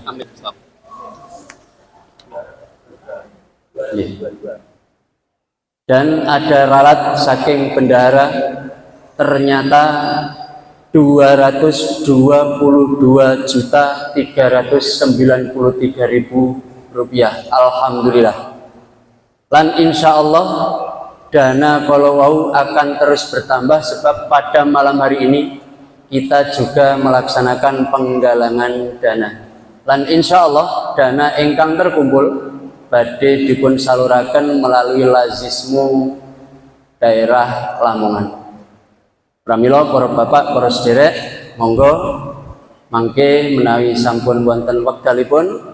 Amin. Stop. Dan ada ralat saking bendahara ternyata 222.393.000 rupiah. Alhamdulillah. Lan insya Allah dana kalau wau akan terus bertambah sebab pada malam hari ini kita juga melaksanakan penggalangan dana. Lan insya Allah dana ingkang terkumpul badhe dipun saluraken melalui lazismu daerah Lamongan. Pramila para bapak, para sederek, monggo mangke menawi sampun wonten wekdalipun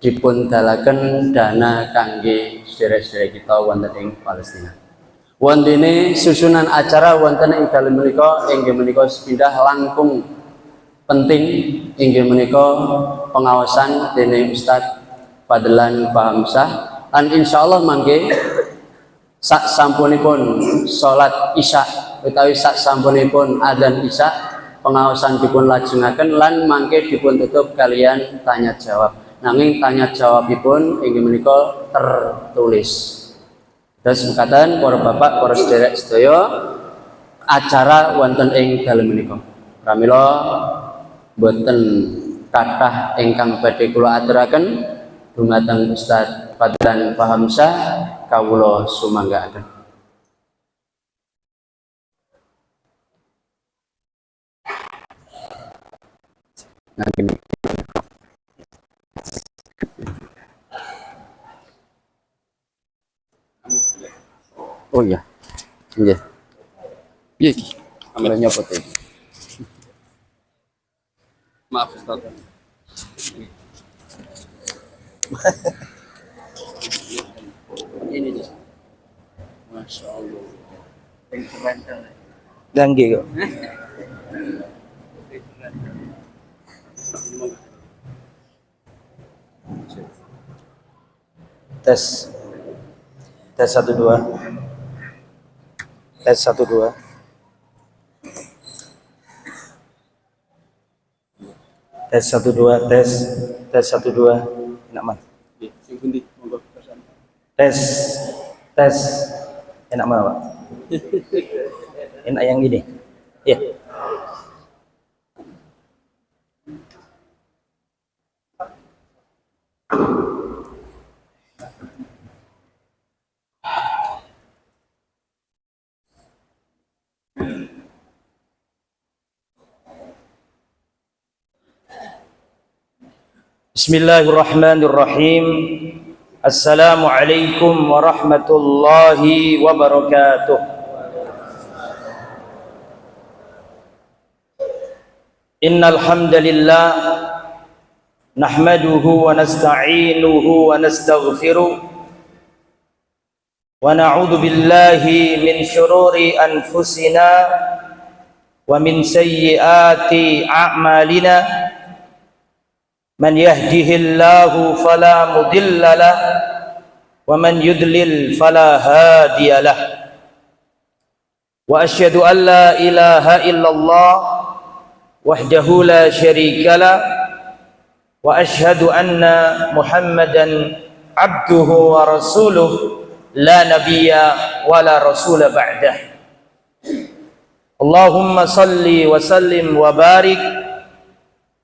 dipun dalaken dana kangge sederek-sederek kita wonten ing Palestina. Wontene susunan acara wonten ing dalem menika inggih menika sepindah langkung penting inggih menika pengawasan dening Ustadz Fadlan Fahamsah. Lan insyaallah mangke sak sampunipun salat Isya utawi sak sampunipun adzan Isya pengawasan dipun lajengaken lan mangke dipun tutup kalian tanya jawab. Nanging tanya jawabipun inggih menika tertulis. Terus mekaten para bapak, para sederek sedaya acara wonten ing dalem menika. Pramila boten kathah ingkang badhe kula aturaken dumateng Ustadz Fadlan Fahamsah kawula sumanggaaken. Oh iya. Nggih. Piye iki? Amin nyopot iki. Maaf Ustaz. Ini aja. Masya Allah. Dangge kok. Tes 1 2. Tes 1 2. Tes 1 2 tes 1 2. Enak mah. Sing pundi monggo pesan. Tes enak mana Pak? Enak yang gini. Iya. Bismillahirrahmanirrahim. Assalamualaikum warahmatullahi wabarakatuh. Innal hamdalillah nahmaduhu wa nasta'inuhu wa nastaghfiruh wa na'udzu billahi min syururi anfusina wa min sayyiati a'malina. Man yahdihillahu fala mudilla lah wa man yudlil fala hadiya lah. Wa asyhadu an la ilaha illallah wahdahu la syarika lah wa asyhadu anna Muhammadan abduhu wa rasuluh la nabiyya wa la rasula ba'dah. Allahumma salli wa sallim wa barik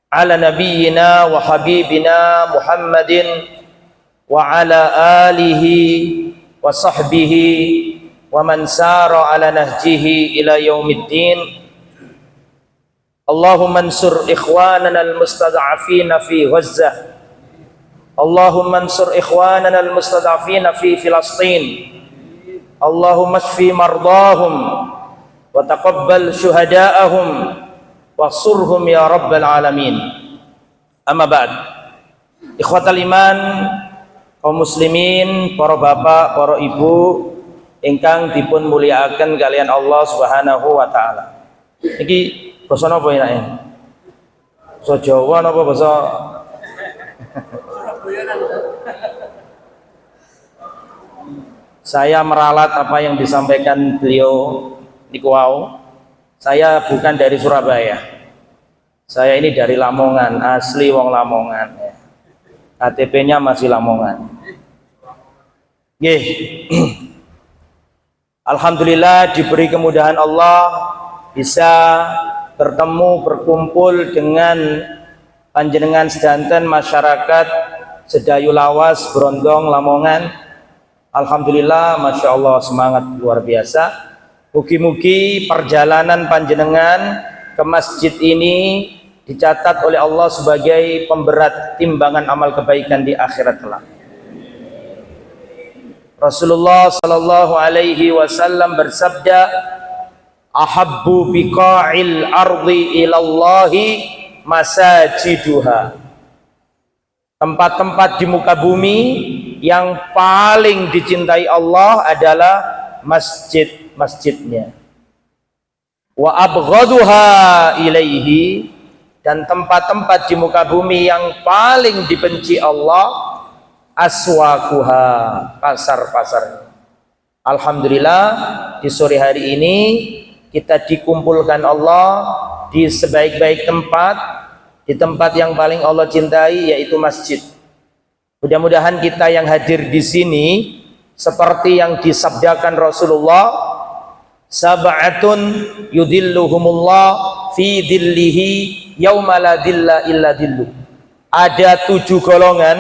ala nabiyyina wa habibina Muhammadin wa ala alihi wa sahbihi wa man sara ala nahjihi ila yaumiddin. Allahumma ansur ikhwanana al-mustad'afina fi Gazzah. Allahumma ansur ikhwanana al-mustad'afina fi Filastin. Allahumma shfi mardahum wa taqabbal syuhada'ahum wasurhum ya rabbal alamin. Amma ba'd. Ikhwatal iman, kaum muslimin, para bapak, para ibu ingkang dipun mulyakaken kalian Allah Subhanahu wa taala. Iki basa napa enake? Basa Jawa napa basa Saya meralat apa yang disampaikan beliau niku wau. Saya bukan dari Surabaya. Saya ini dari Lamongan, asli wong Lamongan ya. KTP-nya masih Lamongan. Nggih. Alhamdulillah diberi kemudahan Allah bisa bertemu berkumpul dengan panjenengan sedanten masyarakat Sedayu Lawas Brondong Lamongan. Alhamdulillah, masya Allah, semangat luar biasa. Mugi-mugi perjalanan panjenengan ke masjid ini dicatat oleh Allah sebagai pemberat timbangan amal kebaikan di akhirat kelak. Rasulullah sallallahu alaihi wasallam bersabda, ahabbu biqa'il ardi ilallahi masajiduha. Tempat-tempat di muka bumi yang paling dicintai Allah adalah masjid-masjidnya. Wa abghaduha ilaihi, dan tempat-tempat di muka bumi yang paling dibenci Allah aswaquha, pasar-pasar. Alhamdulillah di sore hari ini kita dikumpulkan Allah di sebaik-baik tempat, di tempat yang paling Allah cintai, yaitu masjid. Mudah-mudahan kita yang hadir di sini seperti yang disabdakan Rasulullah, sab'atun yudilluhumullah fi dhillihi yauma la dhilla illa dhillu. Ada 7 golongan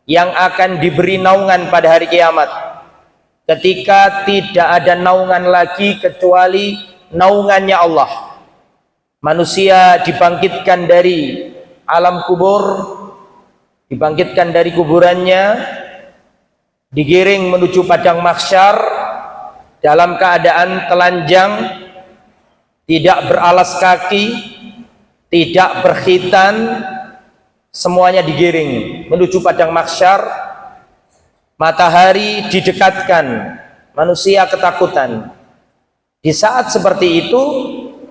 yang akan diberi naungan pada hari kiamat, ketika tidak ada naungan lagi kecuali naungannya Allah. Manusia dibangkitkan dari alam kubur, dibangkitkan dari kuburannya, digiring menuju padang mahsyar dalam keadaan telanjang, tidak beralas kaki, tidak berkhitan, semuanya digiring menuju padang mahsyar. Matahari didekatkan, manusia ketakutan. Di saat seperti itu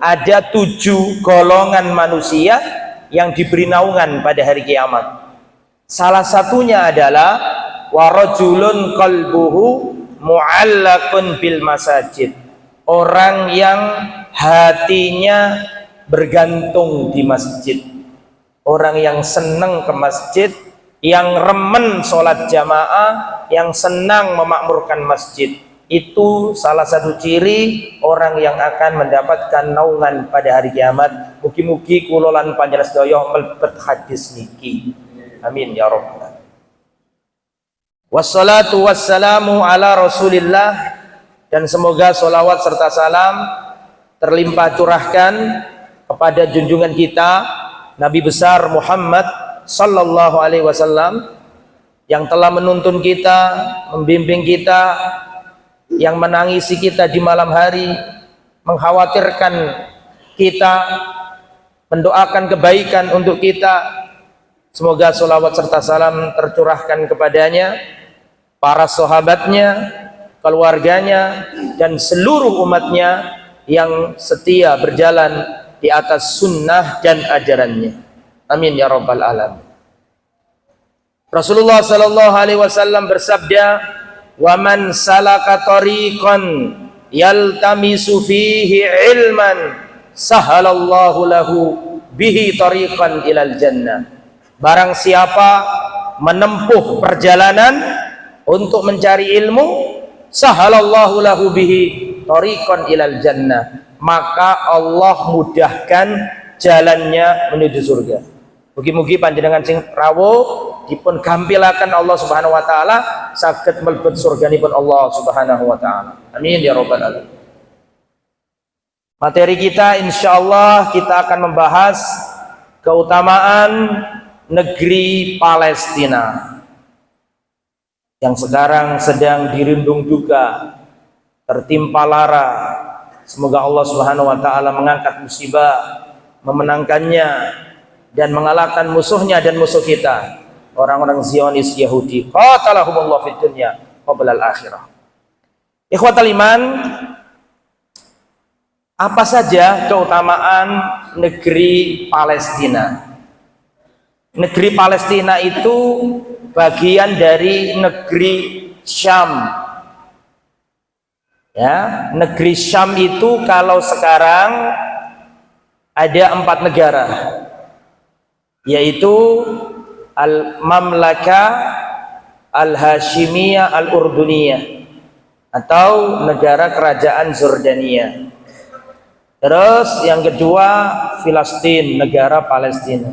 ada 7 golongan manusia yang diberi naungan pada hari kiamat. Salah satunya adalah warajulun qalbuhu mu'allaqun bil masajid, orang yang hatinya bergantung di masjid, orang yang senang ke masjid, yang remen sholat jamaah, yang senang memakmurkan masjid. Itu salah satu ciri orang yang akan mendapatkan naungan pada hari kiamat. Mugi-mugi kula lan panjenengan sedaya mlebet hadis niki. Amin ya rabbal. Wassalatu wassalamu ala Rasulillah, dan semoga sholawat serta salam terlimpah curahkan kepada junjungan kita Nabi besar Muhammad sallallahu alaihi wasallam, yang telah menuntun kita, membimbing kita, yang menangisi kita di malam hari, mengkhawatirkan kita, mendoakan kebaikan untuk kita. Semoga sholawat serta salam tercurahkan kepadanya, para sahabatnya, keluarganya, dan seluruh umatnya yang setia berjalan di atas sunnah dan ajarannya. Amin ya rabbal alamin. Rasulullah sallallahu alaihi wasallam bersabda, wa man salaka tariqan yaltamisu fihi ilman sahalallahu lahu bihi tariqan ilal jannah. Barang siapa menempuh perjalanan untuk mencari ilmu, sahalallahu lahu bihi tariqan ilal jannah, maka Allah mudahkan jalannya menuju surga. Mugi-mugi panjenengan sing rawuh dipun gampilaken Allah Subhanahu wa taala saged mlebet surganipun Allah Subhanahu wa taala. Amin ya rabbal alamin. Materi kita insyaallah kita akan membahas keutamaan negeri Palestina yang sekarang sedang dirundung duka, tertimpa lara. Semoga Allah Subhanahu wa taala mengangkat musibah, memenangkannya, dan mengalahkan musuhnya dan musuh kita, orang-orang Zionis Yahudi. Qatalahumullah fid dunya qabla al-akhirah. Ikhwatal iman, apa saja keutamaan negeri Palestina? Negeri Palestina itu bagian dari negeri Syam. Ya, negeri Syam itu kalau sekarang ada 4 negara, yaitu Al-Mamlaka Al-Hashimiyah Al-Urduniyah atau negara kerajaan Jordania. Terus yang kedua Filistin, negara Palestina.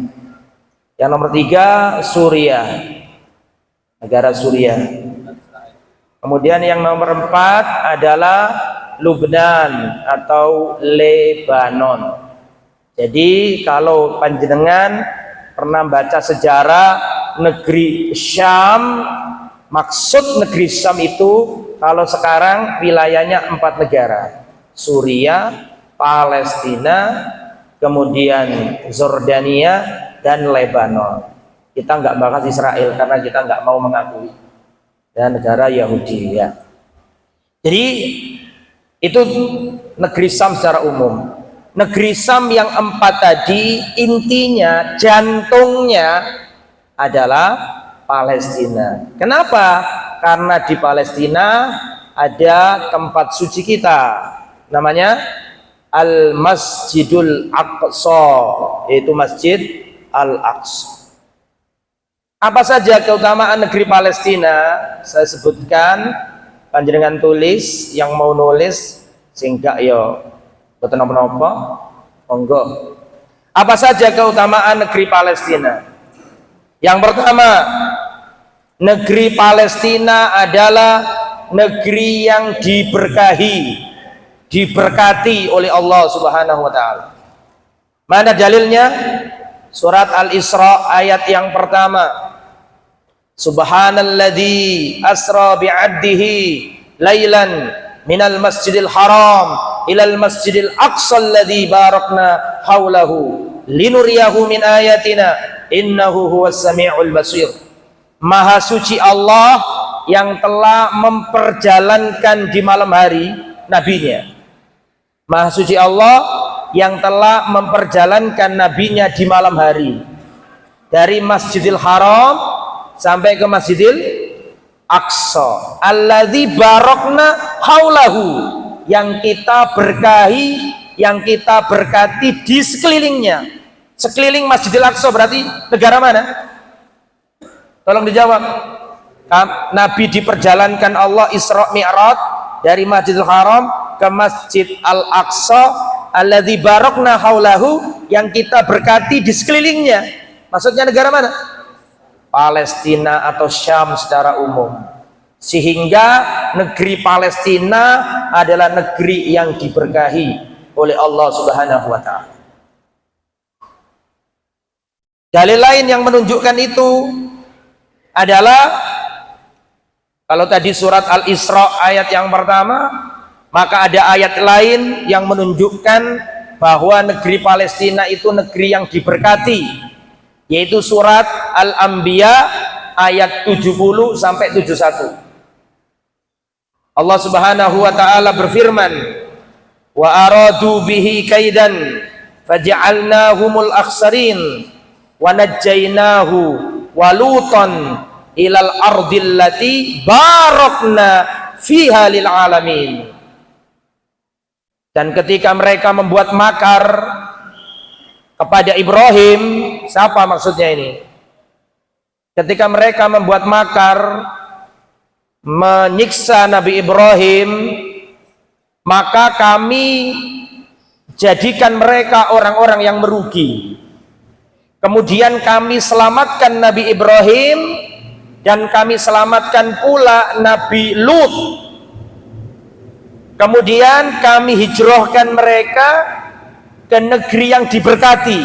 Yang nomor 3 Suriah, negara Suriah. Kemudian yang nomor 4 adalah Lubnan atau Lebanon. Jadi kalau panjenengan pernah baca sejarah negeri Syam, maksud negeri Syam itu kalau sekarang wilayahnya 4 negara, Suriah, Palestina, kemudian Jordania dan Lebanon. Kita nggak bahas Israel karena kita nggak mau mengakui, dan negara Yahudi ya. Jadi itu negeri Syam secara umum. Negeri Syam yang 4 tadi intinya, jantungnya adalah Palestina. Kenapa? Karena di Palestina ada tempat suci kita, namanya Al-Masjidul Aqsa, yaitu Masjid Al-Aqsa. Apa saja keutamaan negeri Palestina? Saya sebutkan, panjenengan tulis, yang mau nulis sehingga yo betul napa-napa monggo. Apa saja keutamaan negeri Palestina? Yang pertama, negeri Palestina adalah negeri yang diberkati oleh Allah Subhanahu wa taala. Mana dalilnya? Surat Al-Isra ayat yang pertama. Subhanalladzi asra bi'abdihi lailan minal masjidil haram ilal masjidil aqsa alladzi barakna haulahu linuriyahu min ayatina innahu huwas samiul basir. Maha suci Allah yang telah memperjalankan di malam hari nabinya. Maha suci Allah yang telah memperjalankan nabinya di malam hari dari Masjidil Haram sampai ke Masjidil Aqsa alladzi barakna haulahu, yang kita berkahi, yang kita berkati di sekelilingnya. Sekeliling Masjidil Aqsa berarti negara mana? Tolong dijawab. Nabi diperjalankan Allah Isra Mi'raj dari Masjidil Haram ke Masjid Al-Aqsa alladzi barakna haulahu, yang kita berkati di sekelilingnya. Maksudnya negara mana? Palestina atau Syam secara umum. Sehingga negeri Palestina adalah negeri yang diberkahi oleh Allah Subhanahu wa taala. Dalil lain yang menunjukkan itu adalah kalau tadi surat Al-Isra ayat yang pertama, maka ada ayat lain yang menunjukkan bahwa negeri Palestina itu negeri yang diberkati, yaitu surat Al-Anbiya ayat 70 sampai 71. Allah Subhanahu wa taala berfirman, wa aradu bihi kaidan faj'alnahumul akhsarin wa najjaynahu wa lutan ilal ardil lati barakna fiha lil alamin. Dan ketika mereka membuat makar kepada Ibrahim, siapa maksudnya ini? Ketika mereka membuat makar menyiksa Nabi Ibrahim, maka kami jadikan mereka orang-orang yang merugi. Kemudian kami selamatkan Nabi Ibrahim dan kami selamatkan pula Nabi Lut. Kemudian kami hijrahkan mereka ke negeri yang diberkati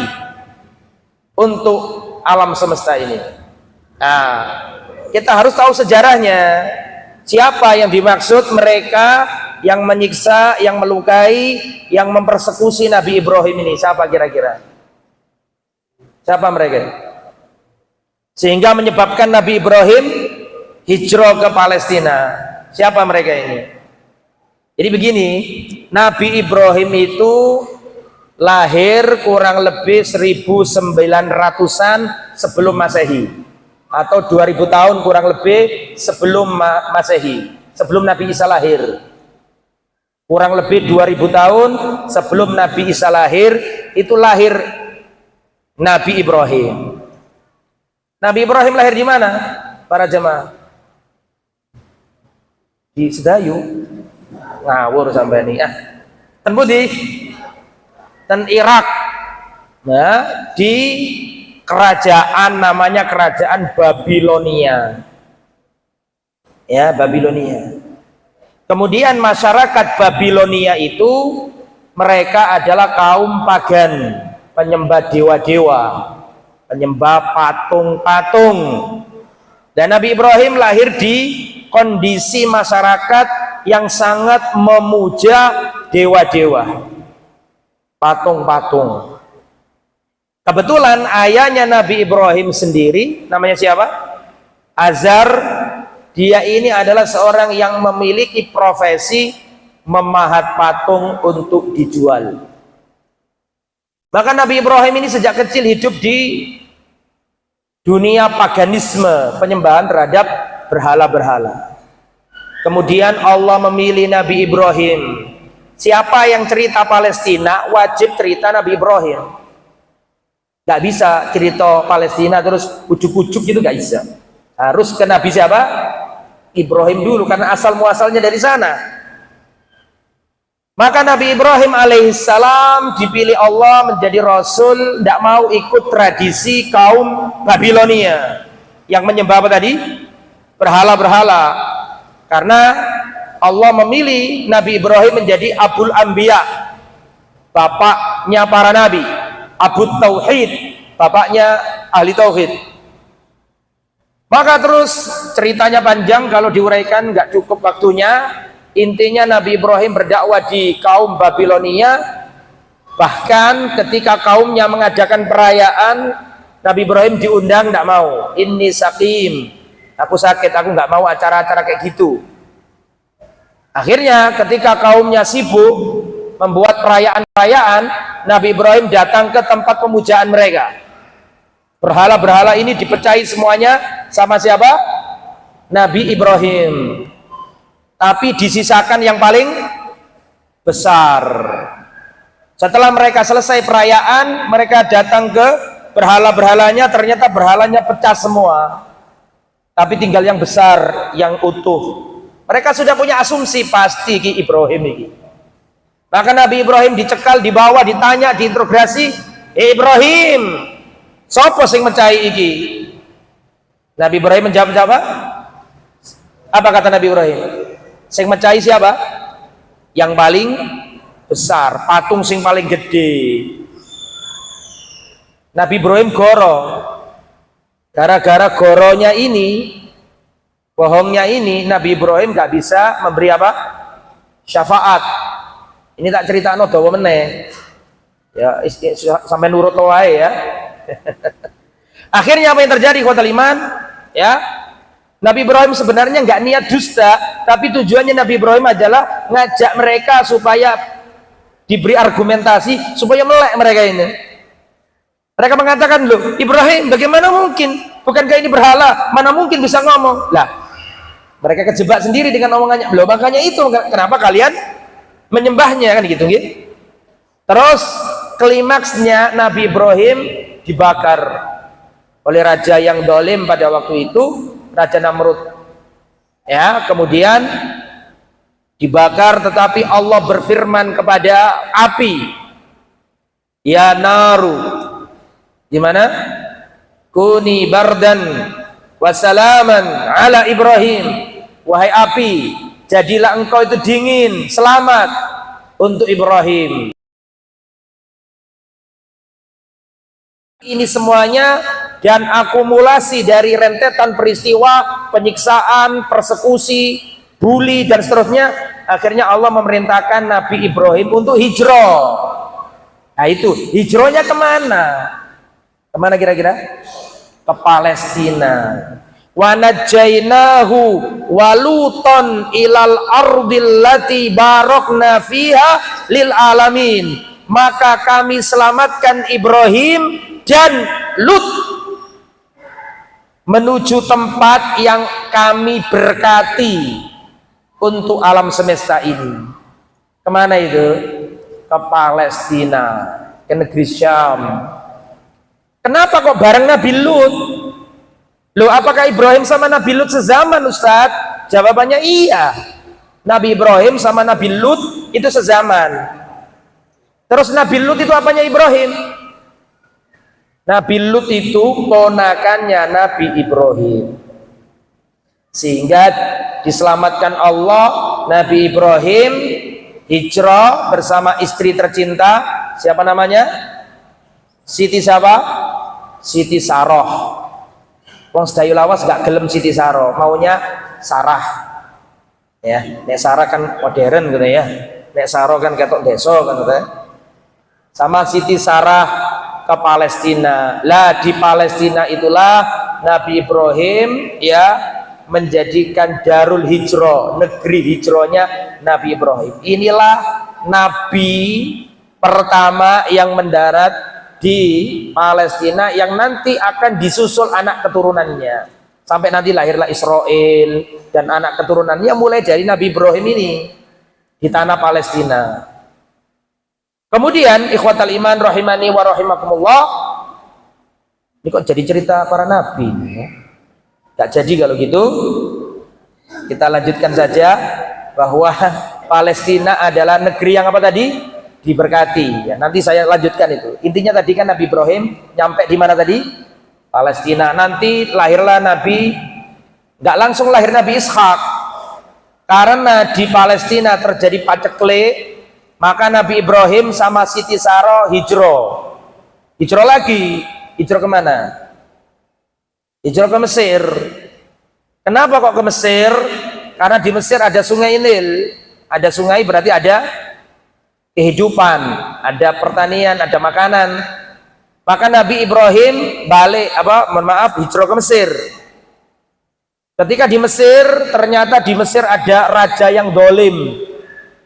untuk alam semesta ini. Nah, kita harus tahu sejarahnya. Siapa yang dimaksud mereka yang menyiksa, yang melukai, yang mempersekusi Nabi Ibrahim ini? Siapa kira-kira? Siapa mereka? Sehingga menyebabkan Nabi Ibrahim hijrah ke Palestina. Siapa mereka ini? Jadi begini, Nabi Ibrahim itu lahir kurang lebih 1900-an sebelum Masehi, atau 2000 tahun kurang lebih sebelum Masehi, sebelum Nabi Isa lahir. Kurang lebih 2000 tahun sebelum Nabi Isa lahir, itu lahir Nabi Ibrahim. Nabi Ibrahim lahir di mana? Para jemaah? Di Sedayu. Ngawur sampai ini. Ten Budi. Ten Irak. Nah, di kerajaan namanya kerajaan Babilonia. Ya, Babilonia. Kemudian masyarakat Babilonia itu mereka adalah kaum pagan, penyembah dewa-dewa, penyembah patung-patung. Dan Nabi Ibrahim lahir di kondisi masyarakat yang sangat memuja dewa-dewa, patung-patung. Kebetulan ayahnya Nabi Ibrahim sendiri, namanya siapa? Azar. Dia ini adalah seorang yang memiliki profesi memahat patung untuk dijual. Maka Nabi Ibrahim ini sejak kecil hidup di dunia paganisme, penyembahan terhadap berhala-berhala. Kemudian Allah memilih Nabi Ibrahim. Siapa yang cerita Palestina wajib cerita Nabi Ibrahim. Gak bisa cerita Palestina terus ujuk-ujuk gitu, gak bisa. Harus ke Nabi siapa? Ibrahim dulu, karena asal muasalnya dari sana. Maka Nabi Ibrahim alaihissalam dipilih Allah menjadi Rasul, tidak mau ikut tradisi kaum Babilonia yang menyembah apa tadi? Berhala-berhala. Karena Allah memilih Nabi Ibrahim menjadi Abul Anbiya, bapaknya para nabi, Abul Tauhid, bapaknya ahli tauhid. Maka terus ceritanya panjang, kalau diuraikan nggak cukup waktunya. Intinya Nabi Ibrahim berdakwah di kaum Babilonia. Bahkan ketika kaumnya mengadakan perayaan, Nabi Ibrahim diundang, nggak mau. Inni sakim, aku sakit, aku nggak mau acara-acara kayak gitu. Akhirnya ketika kaumnya sibuk membuat perayaan-perayaan, Nabi Ibrahim datang ke tempat pemujaan mereka. Berhala-berhala ini dipercayai semuanya sama siapa? Nabi Ibrahim. Tapi disisakan yang paling besar. Setelah mereka selesai perayaan, mereka datang ke berhala-berhalanya, ternyata berhalanya pecah semua. Tapi tinggal yang besar, yang utuh. Mereka sudah punya asumsi pasti ki Ibrahim ini. Maka Nabi Ibrahim dicekal, dibawa, ditanya, diinterogasi. Ibrahim, sopo sing mecahi iki? Nabi Ibrahim menjawab apa? Apa kata Nabi Ibrahim? Sing mecahi siapa? Yang paling besar, patung sing paling gede. Nabi Ibrahim goro. Gara-gara goronya ini, bohongnya ini, Nabi Ibrahim gak bisa memberi apa? Syafaat. Ini tak cerita no dawa meneh. Ya, sampai nurut wae ya. Akhirnya apa yang terjadi kuatal iman? Ya, Nabi Ibrahim sebenarnya nggak niat dusta, tapi tujuannya Nabi Ibrahim adalah ngajak mereka supaya diberi argumentasi supaya melek mereka ini. Mereka mengatakan, loh Ibrahim, bagaimana mungkin? Bukankah ini berhala? Mana mungkin bisa ngomong? Lah, mereka kejebak sendiri dengan omongannya. Loh, makanya itu kenapa kalian menyembahnya, kan gitu, gitu. Terus klimaksnya Nabi Ibrahim dibakar oleh raja yang dolim pada waktu itu, Raja Namrud. Ya, kemudian dibakar, tetapi Allah berfirman kepada api, ya naru, gimana? Kuni bardan wasalaman ala Ibrahim. Wahai api, jadilah engkau itu dingin, selamat untuk Ibrahim. Ini semuanya dan akumulasi dari rentetan peristiwa penyiksaan, persekusi, bully dan seterusnya. Akhirnya Allah memerintahkan Nabi Ibrahim untuk hijrah. Nah itu hijrahnya kemana? Kemana kira-kira? Ke Palestina. Wa najjainahu waluton ilal ardil lati barakna fiha lil alamin. Maka kami selamatkan Ibrahim dan Lut menuju tempat yang kami berkati untuk alam semesta ini. Kemana itu? Ke Palestina, ke negeri Syam. Kenapa kok bareng Nabi Lut? Loh, apakah Ibrahim sama Nabi Lut sezaman, Ustadz? Jawabannya iya. Nabi Ibrahim sama Nabi Lut itu sezaman. Terus Nabi Lut itu apanya Ibrahim? Nabi Lut itu ponakannya Nabi Ibrahim. Sehingga diselamatkan Allah, Nabi Ibrahim hijrah bersama istri tercinta, siapa namanya? Siti siapa? Siti Saroh. Wong sedayu lawas gak gelem Siti Saroh, maunya Sarah. Ya, nek Sarah kan modern gitu ya. Nek Saroh kan ketok deso kan gitu ya. Sama Siti Sarah ke Palestina. Lah di Palestina itulah Nabi Ibrahim ya menjadikan Darul Hijrah, negeri hijrahnya Nabi Ibrahim. Inilah Nabi pertama yang mendarat di Palestina yang nanti akan disusul anak keturunannya. Sampai nanti lahirlah Israel dan anak keturunannya mulai dari Nabi Ibrahim ini di tanah Palestina. Kemudian ikhwatal iman rahimani wa rahimakumullah. Ini kok jadi cerita para nabi ya? Gak jadi kalau gitu. Kita lanjutkan saja bahwa Palestina adalah negeri yang apa tadi? Diberkati. Ya, nanti saya lanjutkan itu. Intinya tadi kan Nabi Ibrahim nyampe di mana tadi? Palestina. Nanti lahirlah Nabi, nggak langsung lahir Nabi Ishak. Karena di Palestina terjadi paceklik, maka Nabi Ibrahim sama Siti Saroh hijrah. Hijrah lagi. Hijrah kemana? Hijrah ke Mesir. Kenapa kok ke Mesir? Karena di Mesir ada sungai Nil. Ada sungai berarti ada kehidupan, ada pertanian, ada makanan. Maka Nabi Ibrahim balik hijrah ke Mesir. Ketika di Mesir, ternyata di Mesir ada raja yang dolim,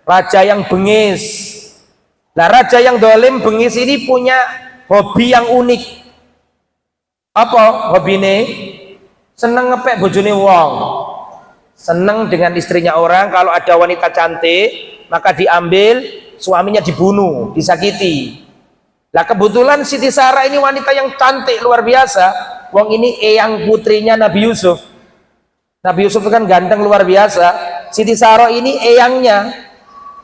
raja yang bengis. Nah, raja yang dolim bengis ini punya hobi yang unik. Apa hobi ini? Seneng ngepek bojone wong, seneng dengan istrinya orang. Kalau ada wanita cantik maka diambil, suaminya dibunuh, disakiti. Lah kebetulan Siti Sarah ini wanita yang cantik luar biasa. Wong ini eyang putrinya Nabi Yusuf. Nabi Yusuf kan ganteng luar biasa. Siti Sarah ini eyangnya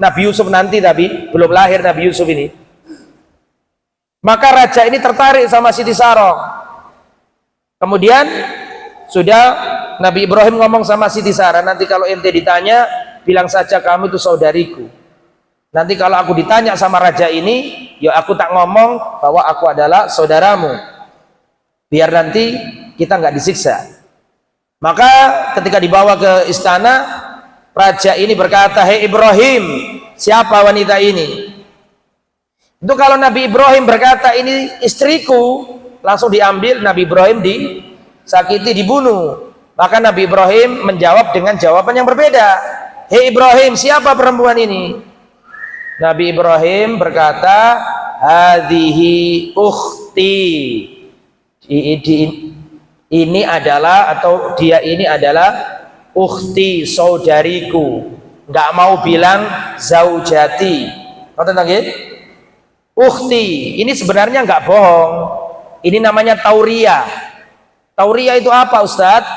Nabi Yusuf nanti, tapi belum lahir Nabi Yusuf ini. Maka raja ini tertarik sama Siti Sarah. Kemudian sudah Nabi Ibrahim ngomong sama Siti Sarah, nanti kalau ente ditanya bilang saja kamu itu saudariku. Nanti kalau aku ditanya sama raja ini, ya aku tak ngomong bahwa aku adalah saudaramu, biar nanti kita nggak disiksa. Maka ketika dibawa ke istana, raja ini berkata, hei Ibrahim, siapa wanita ini? Itu kalau Nabi Ibrahim berkata ini istriku, langsung diambil, Nabi Ibrahim disakiti, dibunuh. Maka Nabi Ibrahim menjawab dengan jawaban yang berbeda. Hei Ibrahim, siapa perempuan ini? Nabi Ibrahim berkata, hadhihi ukhti. Ini adalah, atau dia ini adalah ukhti, saudariku. Nggak mau bilang zaujati. Ngerti nggih? Ukhti, ini sebenarnya nggak bohong. Ini namanya tauriyah. Tauriyah itu apa, Ustadz?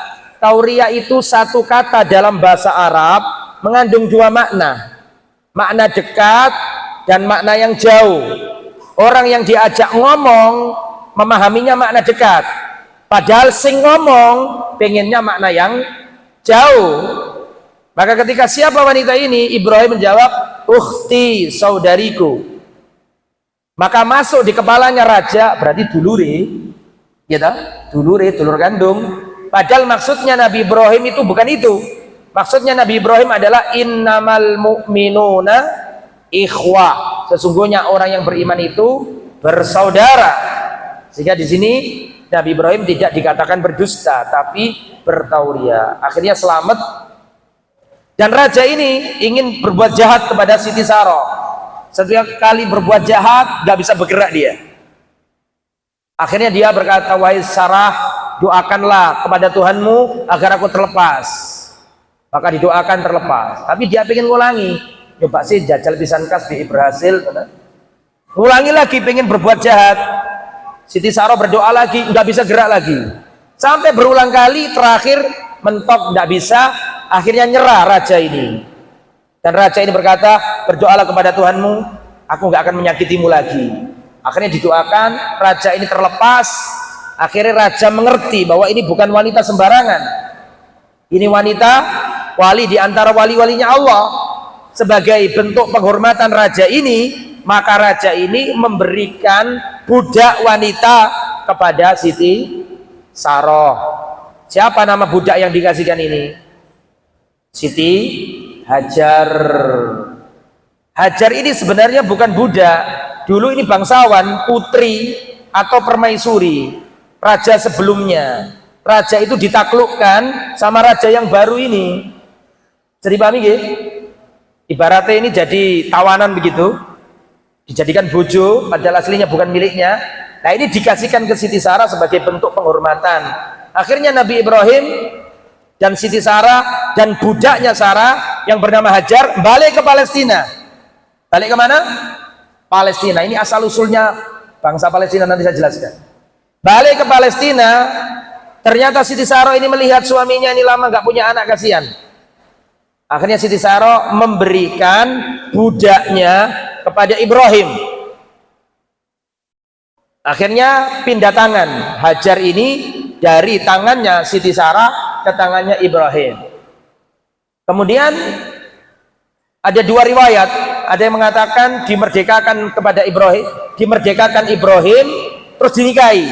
Tauriyah itu satu kata dalam bahasa Arab mengandung dua makna. Makna dekat dan makna yang jauh. Orang yang diajak ngomong memahaminya makna dekat. Padahal sing ngomong pengennya makna yang jauh. Maka ketika siapa wanita ini? Ibrahim menjawab, ukhti, saudariku. Maka masuk di kepalanya raja, berarti dulure, ya tak? Dulur kandung. Padahal maksudnya Nabi Ibrahim itu bukan itu. Maksudnya Nabi Ibrahim adalah innamal mu'minuna ikhwah. Sesungguhnya orang yang beriman itu bersaudara. Sehingga di sini Nabi Ibrahim tidak dikatakan berdusta, tapi bertauriah. Akhirnya selamat. Dan raja ini ingin berbuat jahat kepada Siti Sarah. Setiap kali berbuat jahat gak bisa bergerak dia. Akhirnya dia berkata, wahai Sarah, doakanlah kepada Tuhanmu agar aku terlepas. Maka didoakan terlepas. Tapi dia ingin ngulangi, Coba sih jajal pisan kasbi berhasil. Ulangi lagi pengen berbuat jahat. Siti Sarah berdoa lagi, nggak bisa gerak lagi. Sampai berulang kali, terakhir mentok nggak bisa, akhirnya nyerah raja ini. Dan raja ini berkata, berdoalah kepada Tuhanmu, aku nggak akan menyakitimu lagi. Akhirnya didoakan, raja ini terlepas. Akhirnya raja mengerti bahwa ini bukan wanita sembarangan. Ini wanita wali di antara wali-walinya Allah. Sebagai bentuk penghormatan raja ini, maka raja ini memberikan budak wanita kepada Siti Sarah. Siapa nama budak yang dikasihkan ini? Siti Hajar. Hajar ini sebenarnya bukan budak. Dulu ini bangsawan, putri atau permaisuri raja sebelumnya. Raja itu ditaklukkan sama raja yang baru ini. Jadi pahami nggih? Ibaratnya ini jadi tawanan begitu, dijadikan bojo padahal aslinya bukan miliknya. Nah, ini dikasihkan ke Siti Sarah sebagai bentuk penghormatan. Akhirnya Nabi Ibrahim dan Siti Sarah dan budaknya Sarah yang bernama Hajar balik ke Palestina. Balik ke mana? Palestina. Ini asal usulnya bangsa Palestina, nanti saya jelaskan. Balik ke Palestina, ternyata Siti Sarah ini melihat suaminya ini lama nggak punya anak, kasihan. Akhirnya Siti Sarah memberikan budaknya kepada Ibrahim. Akhirnya pindah tangan Hajar ini dari tangannya Siti Sarah ke tangannya Ibrahim. Kemudian ada dua riwayat, ada yang mengatakan dimerdekakan kepada Ibrahim, dimerdekakan Ibrahim terus dinikahi.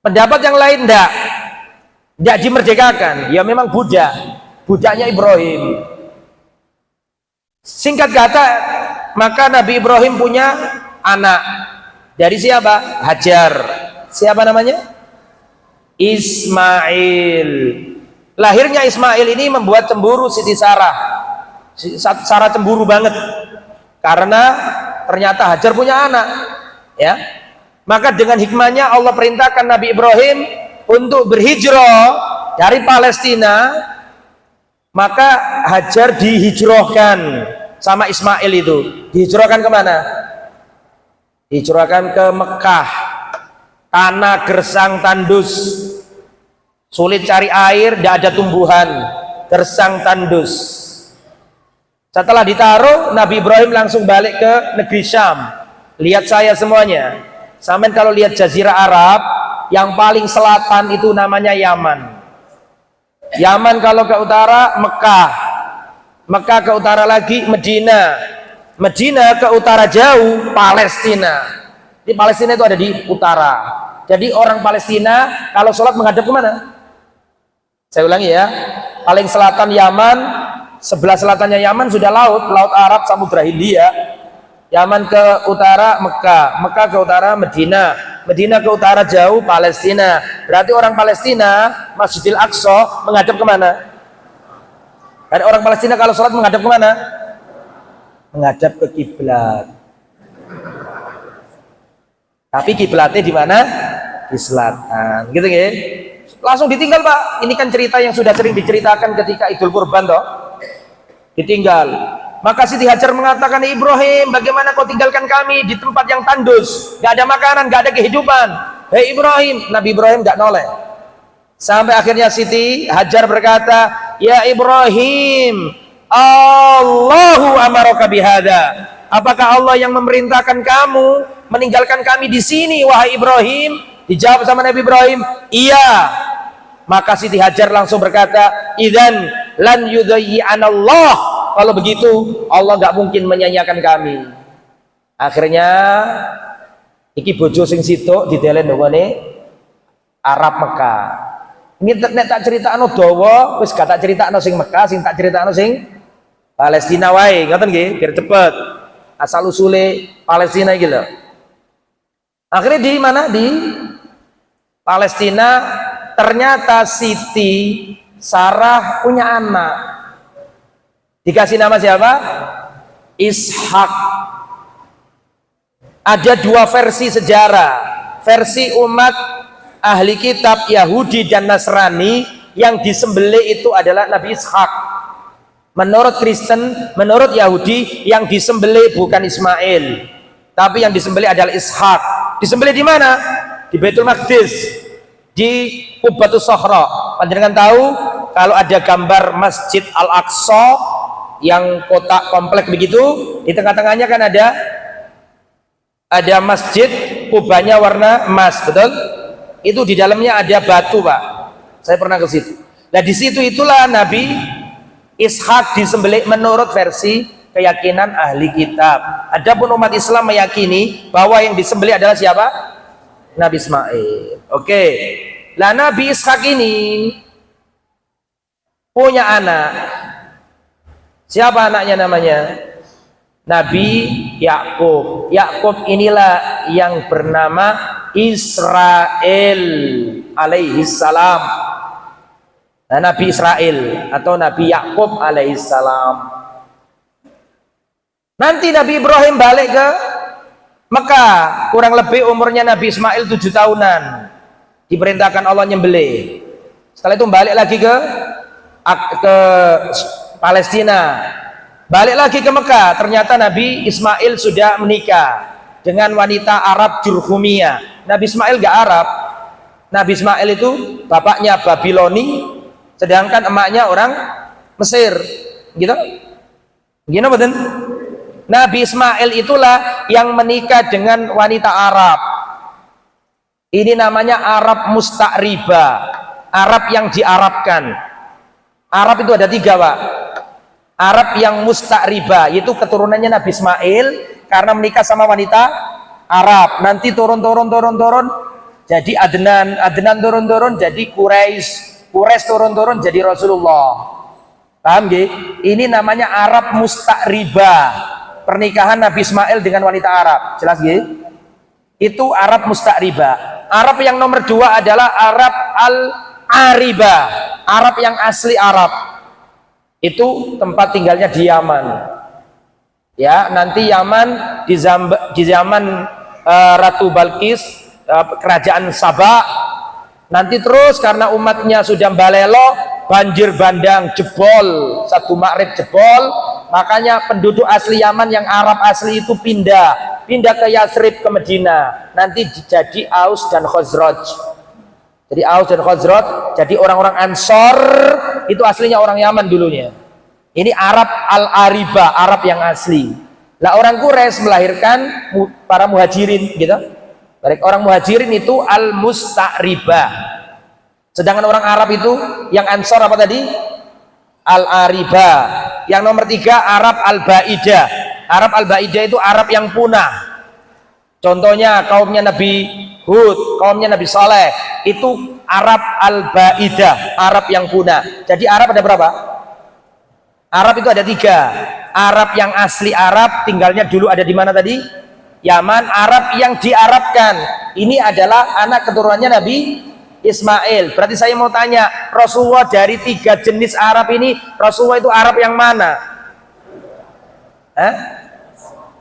Pendapat yang lain enggak dimerdekakan, ya memang budak. Budaknya Ibrahim. Singkat kata, maka Nabi Ibrahim punya anak. Dari siapa? Hajar. Siapa namanya? Ismail. Lahirnya Ismail ini membuat cemburu Siti Sarah. Sarah cemburu banget karena ternyata Hajar punya anak, ya. Maka dengan hikmahnya Allah perintahkan Nabi Ibrahim untuk berhijrah dari Palestina. Maka Hajar dihijrahkan sama Ismail itu. Dihijrahkan kemana? Dihijrahkan ke Mekah. Tanah gersang tandus, sulit cari air, tidak ada tumbuhan, gersang tandus. Setelah ditaruh, Nabi Ibrahim langsung balik ke negeri Syam. Lihat saya semuanya. Sampai kalau lihat Jazirah Arab, yang paling selatan itu namanya Yaman. Yaman kalau ke utara Mekah, Mekah ke utara lagi Medina, Medina ke utara jauh Palestina. Di Palestina itu ada di utara. Jadi orang Palestina kalau sholat menghadap ke mana? Saya ulangi ya, paling selatan Yaman, sebelah selatannya Yaman sudah laut, laut Arab, Samudra Hindia. Yaman ke utara Mekah, Mekah ke utara Medina, Medina ke utara jauh Palestina. Berarti orang Palestina Masjidil Aqsa menghadap kemana? Dan orang Palestina kalau sholat menghadap kemana? Menghadap ke kiblat. Tapi kiblatnya di mana? Di selatan. Gitu ya? Langsung ditinggal, Pak. Ini kan cerita yang sudah sering diceritakan ketika Idul Kurban toh. Ditinggal. Maka Siti Hajar mengatakan, Ibrahim, bagaimana kau tinggalkan kami di tempat yang tandus, gak ada makanan, gak ada kehidupan. Hei Ibrahim, Nabi Ibrahim gak noleh. Sampai akhirnya Siti Hajar berkata, ya Ibrahim, Allahu amaraka bihada. Apakah Allah yang memerintahkan kamu meninggalkan kami di sini, wahai Ibrahim? Dijawab sama Nabi Ibrahim, iya. Maka Siti Hajar langsung berkata, idzan lan yudayyi'anallah. Kalau begitu Allah nggak mungkin menyanyiakan kami. Akhirnya iki bojo sing sitok ditelen dongane Arab Mekah. Ini nek tak critakno dawa, wis gak tak critakno sing Mekah, sing tak critakno sing Palestina wae, ngoten nggih, biar cepet. Asal usule Palestina iki lho. Akhirnya di mana? Di Palestina ternyata Siti Sarah punya anak. Dikasih nama siapa? Ishak. Ada dua versi sejarah. Versi umat ahli kitab Yahudi dan Nasrani, yang disembelih itu adalah Nabi Ishak. Menurut Kristen, menurut Yahudi, yang disembelih bukan Ismail, tapi yang disembelih adalah Ishak. Disembelih di mana? Di Baitul Maqdis, di Qubbatus Sokhra. Panjenengan tahu kalau ada gambar Masjid Al-Aqsa yang kotak komplek begitu, di tengah-tengahnya kan ada masjid, kubahnya warna emas, betul? Itu di dalamnya ada batu, Pak. Saya pernah ke situ. Nah, di situ itulah Nabi Ishak disembelih menurut versi keyakinan ahli kitab. Adapun umat Islam meyakini bahwa yang disembelih adalah siapa? Nabi Ismail. Oke. Lah Nabi Ishak ini punya anak. Siapa anaknya namanya? Nabi Yakub. Yakub inilah yang bernama Israel alaihi salam. Nah, Nabi Israel atau Nabi Yakub alaihi salam. Nanti Nabi Ibrahim balik ke Mekah, kurang lebih umurnya Nabi Ismail 7 tahunan. Diperintahkan Allah nyembelih. Setelah itu balik lagi ke Palestina. Balik lagi ke Mekah, ternyata Nabi Ismail sudah menikah dengan wanita Arab Jurhumiyah. Nabi Ismail gak Arab. Nabi Ismail itu bapaknya Babiloni, sedangkan emaknya orang Mesir. Gitu? Gini betul? Nabi Ismail itulah yang menikah dengan wanita Arab. Ini namanya Arab Musta'ribah, Arab yang diarabkan. Arab itu ada 3, Pak. Arab yang Musta'ribah, yaitu keturunannya Nabi Ismail karena menikah sama wanita Arab. Nanti turun jadi Adnan, Adnan turun jadi Quraisy, Quraisy turun jadi Rasulullah. Paham nggih? Ini namanya Arab Musta'ribah. Pernikahan Nabi Ismail dengan wanita Arab. Jelas nggih? Itu Arab Musta'ribah. Arab yang nomor 2 adalah Arab Al-Aribah, Arab yang asli Arab. Itu tempat tinggalnya di Yaman. Ya, nanti Yaman di zaman Ratu Balkis, kerajaan Sabah. Nanti terus karena umatnya sudah balelo, banjir bandang jebol, satu Ma'rib jebol, makanya penduduk asli Yaman yang Arab asli itu pindah ke Yathrib, ke Medina. Nanti jadi Aus dan Khazraj. Jadi Aus dan Khazraj, jadi orang-orang Ansor itu aslinya orang Yaman dulunya. Ini Arab Al-Aribah, Arab yang asli. Lah orang Quraisy melahirkan para muhajirin, gitu. Orang muhajirin itu Al-Musta'ribah. Sedangkan orang Arab itu yang Ansor apa tadi? Al-Aribah. Yang nomor 3 Arab Al-Baidah. Arab Al-Baidah itu Arab yang punah. Contohnya kaumnya Nabi Hud, kaumnya Nabi Saleh, itu Arab Al-Baidah, Arab yang punah. Jadi Arab ada berapa? Arab itu ada 3. Arab yang asli Arab, tinggalnya dulu ada di mana tadi? Yaman. Arab yang diarabkan, ini adalah anak keturunannya Nabi Ismail. Berarti saya mau tanya, Rasulullah dari 3 jenis Arab ini, Rasulullah itu Arab yang mana?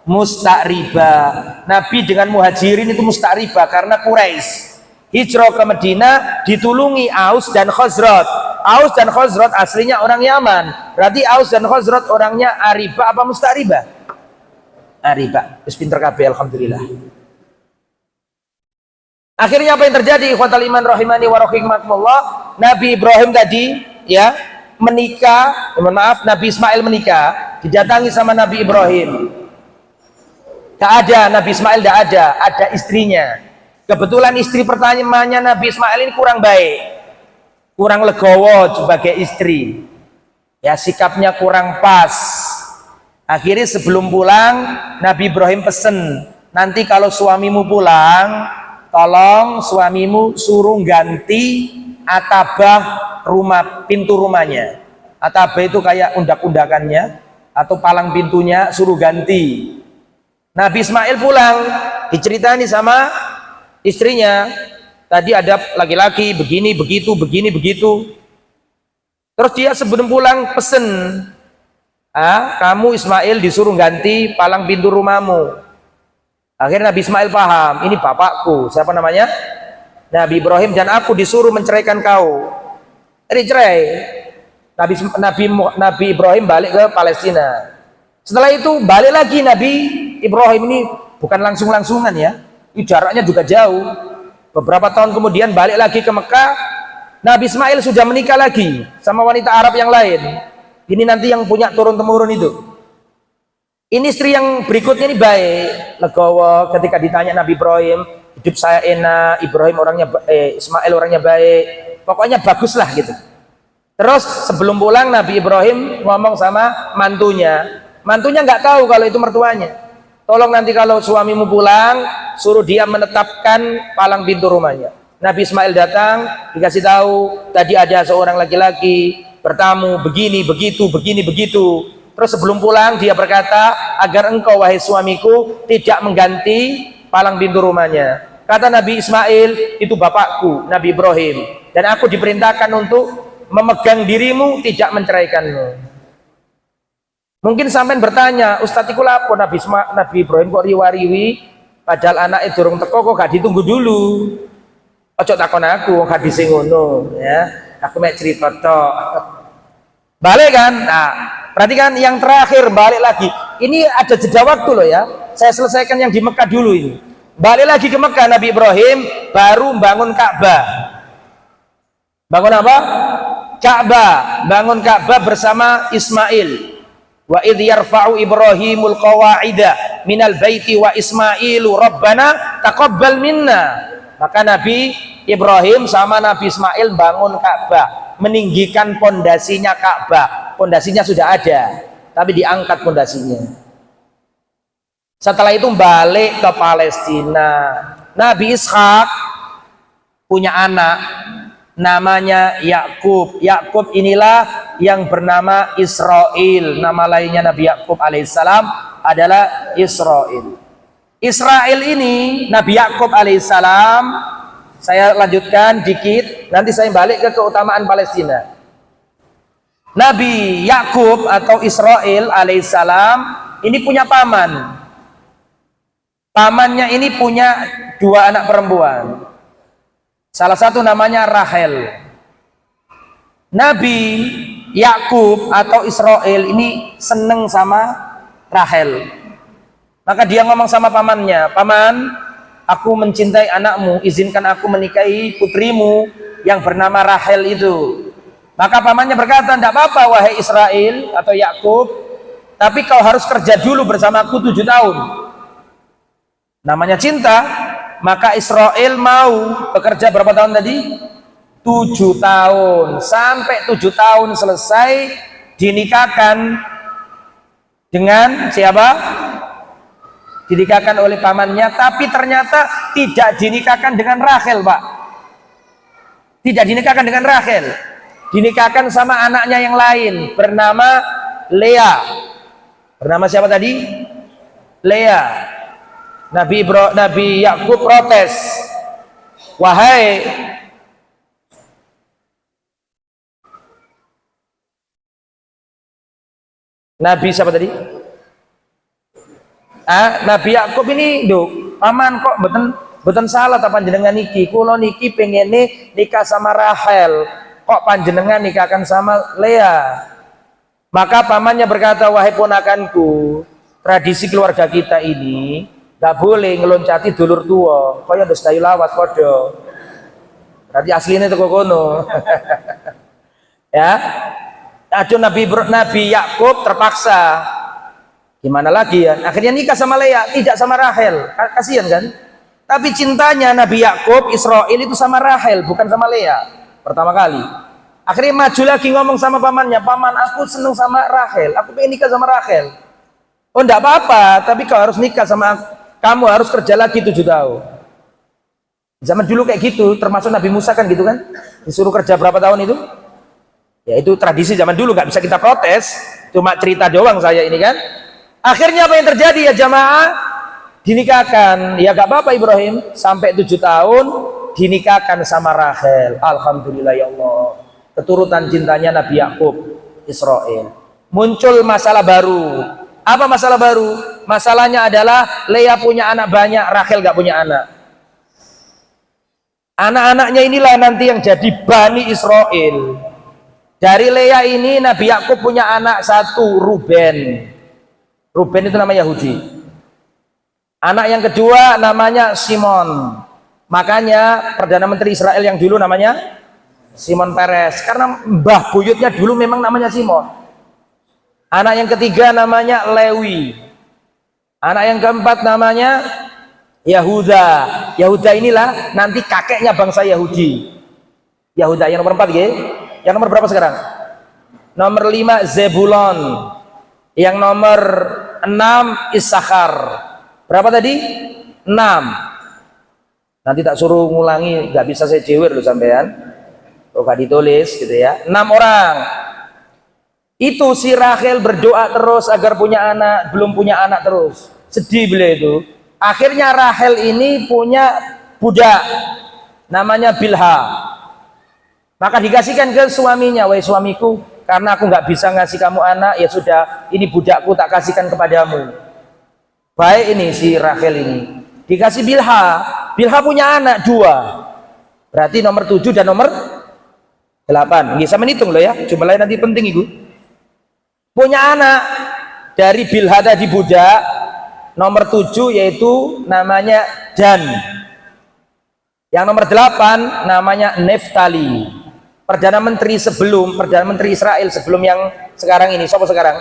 Musta'ribah. Nabi dengan muhajirin itu musta'ribah karena Quraisy hijrah ke Madinah ditulungi Aus dan Khazraj. Aus dan Khazraj aslinya orang Yaman. Berarti Aus dan Khazraj orangnya Aribah apa Musta'ribah? Aribah. Terus pinter kabeh, alhamdulillah. Akhirnya apa yang terjadi? Ikhwatal iman rahimani wa rahimakumullah. Nabi Ibrahim tadi ya menikah, Nabi Ismail menikah, didatangi sama Nabi Ibrahim. Gak ada, Nabi Ismail gak ada istrinya. Kebetulan istri pertamanya Nabi Ismail ini kurang baik, kurang legowo sebagai istri. Ya, sikapnya kurang pas. Akhirnya sebelum pulang, Nabi Ibrahim pesen, nanti kalau suamimu pulang, tolong suamimu suruh ganti atabah pintu rumahnya. Atabah itu kayak undak-undakannya atau palang pintunya, suruh ganti. Nabi Ismail pulang, diceritani sama istrinya, tadi ada laki-laki begini begitu, begini begitu. Terus dia sebelum pulang pesen, kamu Ismail disuruh ganti palang pintu rumahmu. Akhirnya Nabi Ismail paham, ini bapakku, siapa namanya? Nabi Ibrahim, dan aku disuruh menceraikan kau. Jadi cerai. Nabi Ibrahim balik ke Palestina. Setelah itu balik lagi Nabi Ibrahim, ini bukan langsung-langsungan ya, ini jaraknya juga jauh. Beberapa tahun kemudian balik lagi ke Mekah. Nabi Ismail sudah menikah lagi sama wanita Arab yang lain. Ini nanti yang punya turun-temurun itu. Ini istri yang berikutnya ini baik, legowo. Ketika ditanya Nabi Ibrahim, hidup saya enak, Ismail orangnya baik, pokoknya bagus lah gitu. Terus sebelum pulang Nabi Ibrahim ngomong sama mantunya nggak tahu kalau itu mertuanya. Tolong nanti kalau suamimu pulang, suruh dia menetapkan palang pintu rumahnya. Nabi Ismail datang, dikasih tahu tadi ada seorang laki-laki bertamu begini begitu. Terus sebelum pulang dia berkata, agar engkau wahai suamiku tidak mengganti palang pintu rumahnya. Kata Nabi Ismail, itu bapakku Nabi Ibrahim, dan aku diperintahkan untuk memegang dirimu, tidak menceraikanmu. Mungkin sampean bertanya, Ustadz iku lapo Nabi Ibrahim kok riwariwi padahal anaknya durung teko, kok gak ditunggu dulu? Ojo takon aku, hadis ngono ya. Aku mek cerita tok. Balik kan? Nah, perhatikan yang terakhir, balik lagi. Ini ada jeda waktu loh ya. Saya selesaikan yang di Mekah dulu ini. Balik lagi ke Mekah, Nabi Ibrahim baru bangun Ka'bah. Bangun apa? Ka'bah, bangun Ka'bah bersama Ismail. Wa idh yarfa'u Ibrahimul qawa'ida minal baiti wa Ismailu rabbana taqabbal minna. Maka Nabi Ibrahim sama Nabi Ismail bangun Ka'bah, meninggikan pondasinya Ka'bah. Pondasinya sudah ada, tapi diangkat pondasinya. Setelah itu balik ke Palestina. Nabi Ishak punya anak namanya Yakub. Yakub inilah yang bernama Israel. Nama lainnya Nabi Yakub alaihissalam adalah Israel. Israel ini Nabi Yakub alaihissalam, saya lanjutkan dikit, nanti saya balik ke keutamaan Palestina. Nabi Yakub atau Israel alaihissalam ini punya paman. Pamannya ini punya 2 anak perempuan. Salah satu namanya Rahel. Nabi Yakub atau Israel ini seneng sama Rahel. Maka dia ngomong sama pamannya, paman, aku mencintai anakmu, izinkan aku menikahi putrimu yang bernama Rahel itu. Maka pamannya berkata, tidak apa-apa wahai Israel atau Yakub, tapi kau harus kerja dulu bersamaku 7 tahun. Namanya cinta. Maka Israel mau bekerja berapa tahun tadi? 7 tahun. Sampai 7 tahun selesai dinikahkan dengan siapa? Dinikahkan oleh pamannya, tapi ternyata tidak dinikahkan dengan Rahel, Pak. Tidak dinikahkan dengan Rahel. Dinikahkan sama anaknya yang lain bernama Lea. Bernama siapa tadi? Lea. Nabi Yakub protes. Wahai Nabi siapa tadi? Nabi Yakub ini, paman kok beten salah ta panjenengan niki. Kula niki pengene nikah sama Rahel. Kok panjenengan nikahkan sama Lea? Maka pamannya berkata, wahai ponakanku, tradisi keluarga kita ini gak boleh ngeloncati dulur tua. Kaya wis dayu lawat padha. Berarti aslinya teko kono. Ya. Aduh, Nabi Yakub terpaksa. Gimana lagi ya? Akhirnya nikah sama Lea, tidak sama Rahel. Kasihan kan? Tapi cintanya Nabi Yakub, Israel itu sama Rahel, bukan sama Lea. Pertama kali. Akhirnya maju lagi ngomong sama pamannya, paman aku seneng sama Rahel, aku pengen nikah sama Rahel. Oh enggak apa-apa, tapi kau harus nikah sama kamu, harus kerja lagi 7 tahun. Zaman dulu kayak gitu, termasuk Nabi Musa kan gitu kan? Disuruh kerja berapa tahun itu? Ya itu tradisi zaman dulu, nggak bisa kita protes. Cuma cerita doang saya ini kan. Akhirnya apa yang terjadi ya jamaah? Dinikahkan. Ya gak apa-apa Ibrahim. Sampai 7 tahun dinikahkan sama Rahel. Alhamdulillah ya Allah. Keturutan cintanya Nabi Yakub, Israel. Muncul masalah baru. Apa masalah baru? Masalahnya adalah Lea punya anak banyak, Rahel gak punya anak. Anak-anaknya inilah nanti yang jadi Bani Israel. Dari Lea ini Nabi Yakub punya anak satu, Ruben. Ruben itu nama Yahudi. Anak yang kedua namanya Simon. Makanya Perdana Menteri Israel yang dulu namanya Simon Peres, karena mbah buyutnya dulu memang namanya Simon. Anak yang ketiga namanya Lewi. Anak yang keempat namanya Yahuda. Yahuda inilah nanti kakeknya bangsa Yahudi. Yahuda yang nomor 4 ya. Yang nomor berapa sekarang? Nomor 5 Zebulon. Yang nomor 6 Issakhar. Berapa tadi? 6. Nanti tak suruh ngulangi, nggak bisa saya jewer loh sampean. Kalau nggak ditulis gitu ya. 6 orang. Itu si Rachel berdoa terus agar punya anak, belum punya anak terus. Sedih beliau itu. Akhirnya Rachel ini punya budak namanya Bilha. Maka dikasihkan ke suaminya, wahai suamiku, karena aku nggak bisa ngasih kamu anak, ya sudah, ini budakku tak kasihkan kepadamu. Baik ini si Rachel ini dikasih Bilha. Bilha punya anak 2. Berarti nomor 7 dan nomor 8. Nggih sampeyan hitung loh ya, jumlahnya nanti penting itu. Punya anak dari Bilha tadi budak, nomor 7 yaitu namanya Dan. Yang nomor 8 namanya Neftali. Perdana Menteri Israel sebelum yang sekarang ini, siapa sekarang?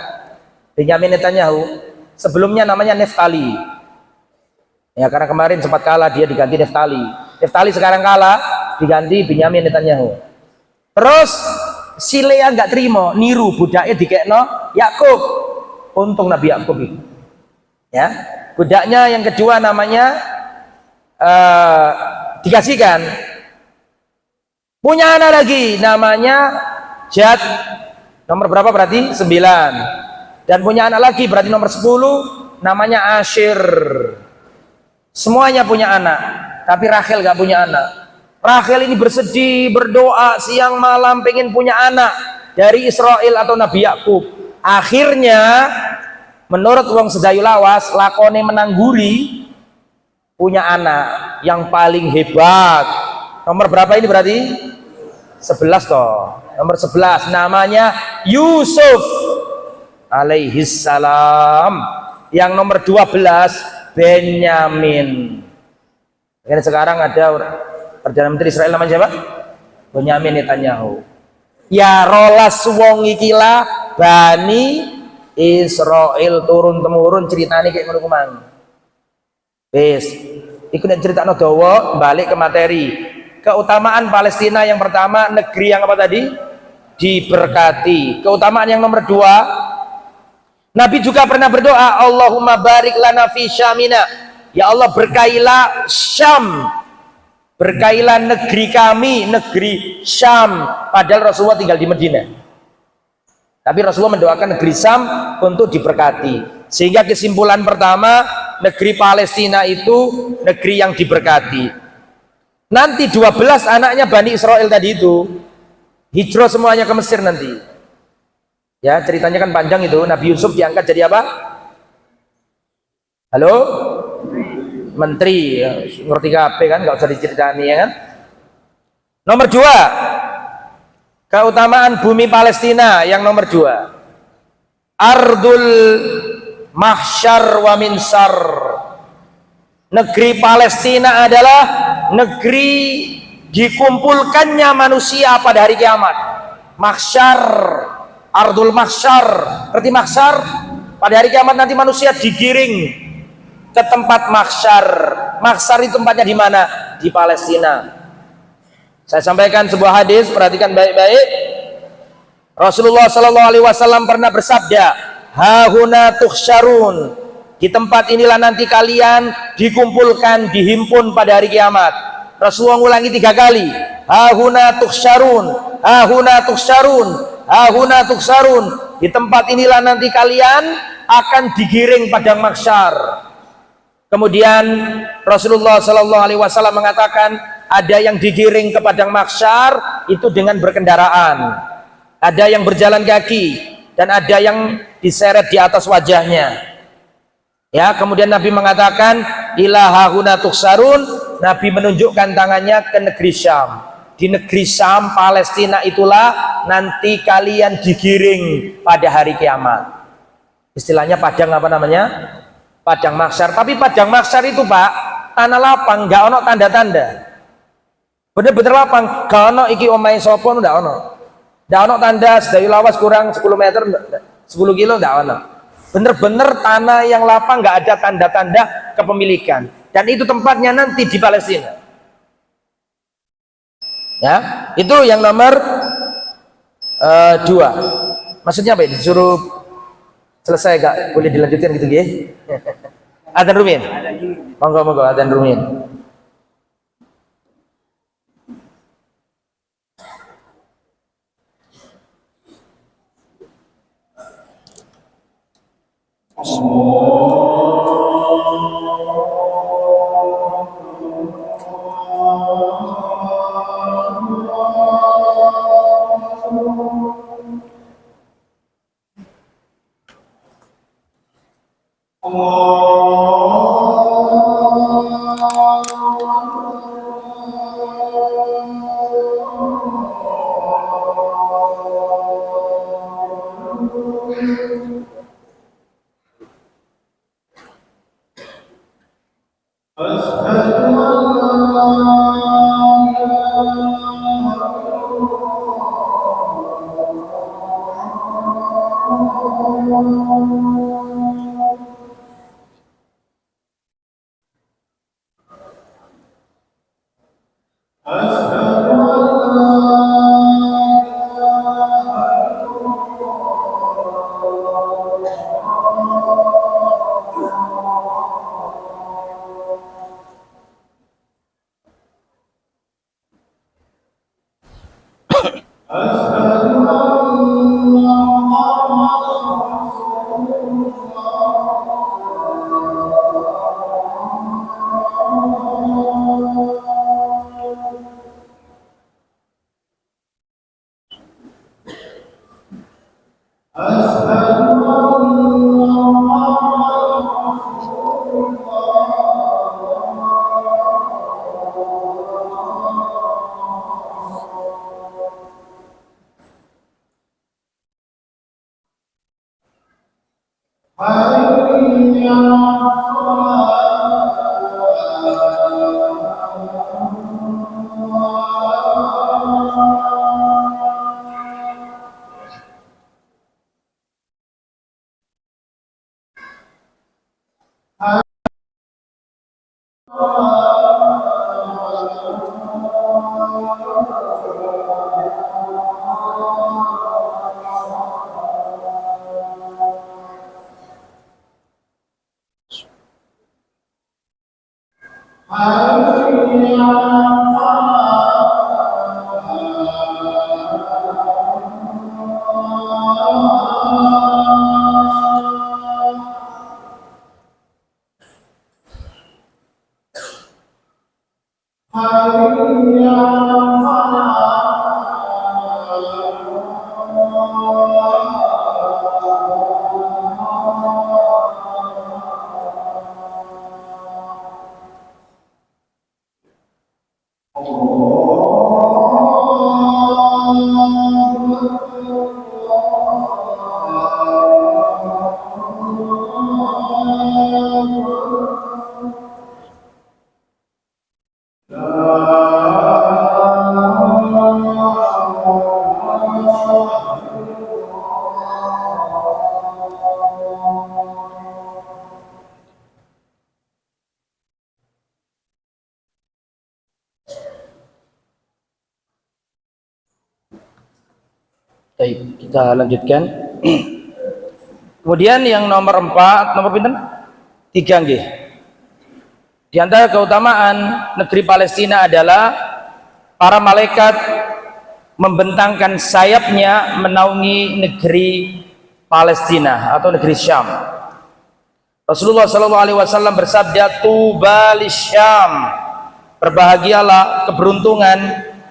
Benyamin Netanyahu. Sebelumnya namanya Neftali. Ya karena kemarin sempat kalah, dia diganti Neftali. Neftali sekarang kalah, diganti Benyamin Netanyahu. Terus si Lea nggak terima, niru budaknya dikekno Yakub. Untung Nabi Yakub itu. Ya, budaknya yang kedua namanya dikasihkan. Punya anak lagi namanya Jad. Nomor berapa berarti? 9. Dan punya anak lagi berarti nomor 10 namanya Asyir. Semuanya punya anak, tapi Rachel gak punya anak. Rachel ini bersedih, berdoa siang malam pengen punya anak dari Israel atau Nabi Yakub. Akhirnya menurut wong sedayu lawas lakone menangguri punya anak yang paling hebat. Nomor berapa ini berarti? 11 toh. Nomor 11 namanya Yusuf alaihissalam. Yang nomor 12 Benyamin. Dan sekarang ada Perdana Menteri Israel namanya siapa? Benyamin Netanyahu. Ya rolas wong ikilah Bani Israel turun temurun ceritanya kayak ngono kuwi. Wis, iku nek critakno dawa balik ke materi. Keutamaan Palestina yang pertama, negeri yang apa tadi? Diberkati. Keutamaan yang nomor 2, Nabi juga pernah berdoa, Allahumma barik lana fi Syamina. Ya Allah berkailah Syam. Berkailah negeri kami, negeri Syam. Padahal Rasulullah tinggal di Madinah. Tapi Rasulullah mendoakan negeri Syam untuk diberkati. Sehingga kesimpulan pertama, negeri Palestina itu negeri yang diberkati. Nanti 12 anaknya Bani Israel tadi itu hijrah semuanya ke Mesir nanti. Ya, ceritanya kan panjang itu. Nabi Yusuf diangkat jadi apa? Halo? Menteri, ya, ngerti KP kan, nggak usah diceritani ya kan. Nomor 2, keutamaan bumi Palestina yang nomor 2, Ardul Mahsyar wa Minsar. Negeri Palestina adalah negeri dikumpulkannya manusia pada hari kiamat. Mahsyar, Ardul Mahsyar, berarti mahsyar pada hari kiamat nanti manusia digiring ke tempat mahsyar. Mahsyar itu tempatnya di mana? Di Palestina. Saya sampaikan sebuah hadis, perhatikan baik-baik. Rasulullah Shallallahu Alaihi Wasallam pernah bersabda, hahuna tuhsyarun. Di tempat inilah nanti kalian dikumpulkan, dihimpun pada hari kiamat. Rasulullah ulangi 3 kali. Hahuna tuhsyarun, hahuna tuhsyarun, hahuna tuhsyarun. Di tempat inilah nanti kalian akan digiring pada mahsyar. Kemudian Rasulullah Shallallahu Alaihi Wasallam mengatakan ada yang digiring ke padang mahsyar itu dengan berkendaraan, ada yang berjalan kaki, dan ada yang diseret di atas wajahnya. Ya, kemudian Nabi mengatakan ilahahuna tuhsarun. Nabi menunjukkan tangannya ke negeri Syam. Di negeri Syam, Palestina itulah nanti kalian digiring pada hari kiamat. Istilahnya padang apa namanya? Padang mahsyar. Tapi padang mahsyar itu Pak, tanah lapang, nggak ono tanda-tanda. Bener-bener lapang, gak ono iki omahe sapa ndak ono. Ndak ono tanda sedayu lawas kurang 10 meter, 10 kilo ndak ono. Bener-bener tanah yang lapang, nggak ada tanda-tanda kepemilikan. Dan itu tempatnya nanti di Palestina. Ya, itu yang nomor 2. Maksudnya apa ya? Disuruh selesai gak? Boleh dilanjutkan gitu ya? Adzan rumiyin. Monggo adzan rumiyin. Baik, kita lanjutkan. Kemudian yang nomor 4, nomor pinten? 3 nggih. Di antara keutamaan negeri Palestina adalah para malaikat membentangkan sayapnya menaungi negeri Palestina atau negeri Syam. Rasulullah SAW bersabda, "Tuba lisyam." Berbahagialah, keberuntungan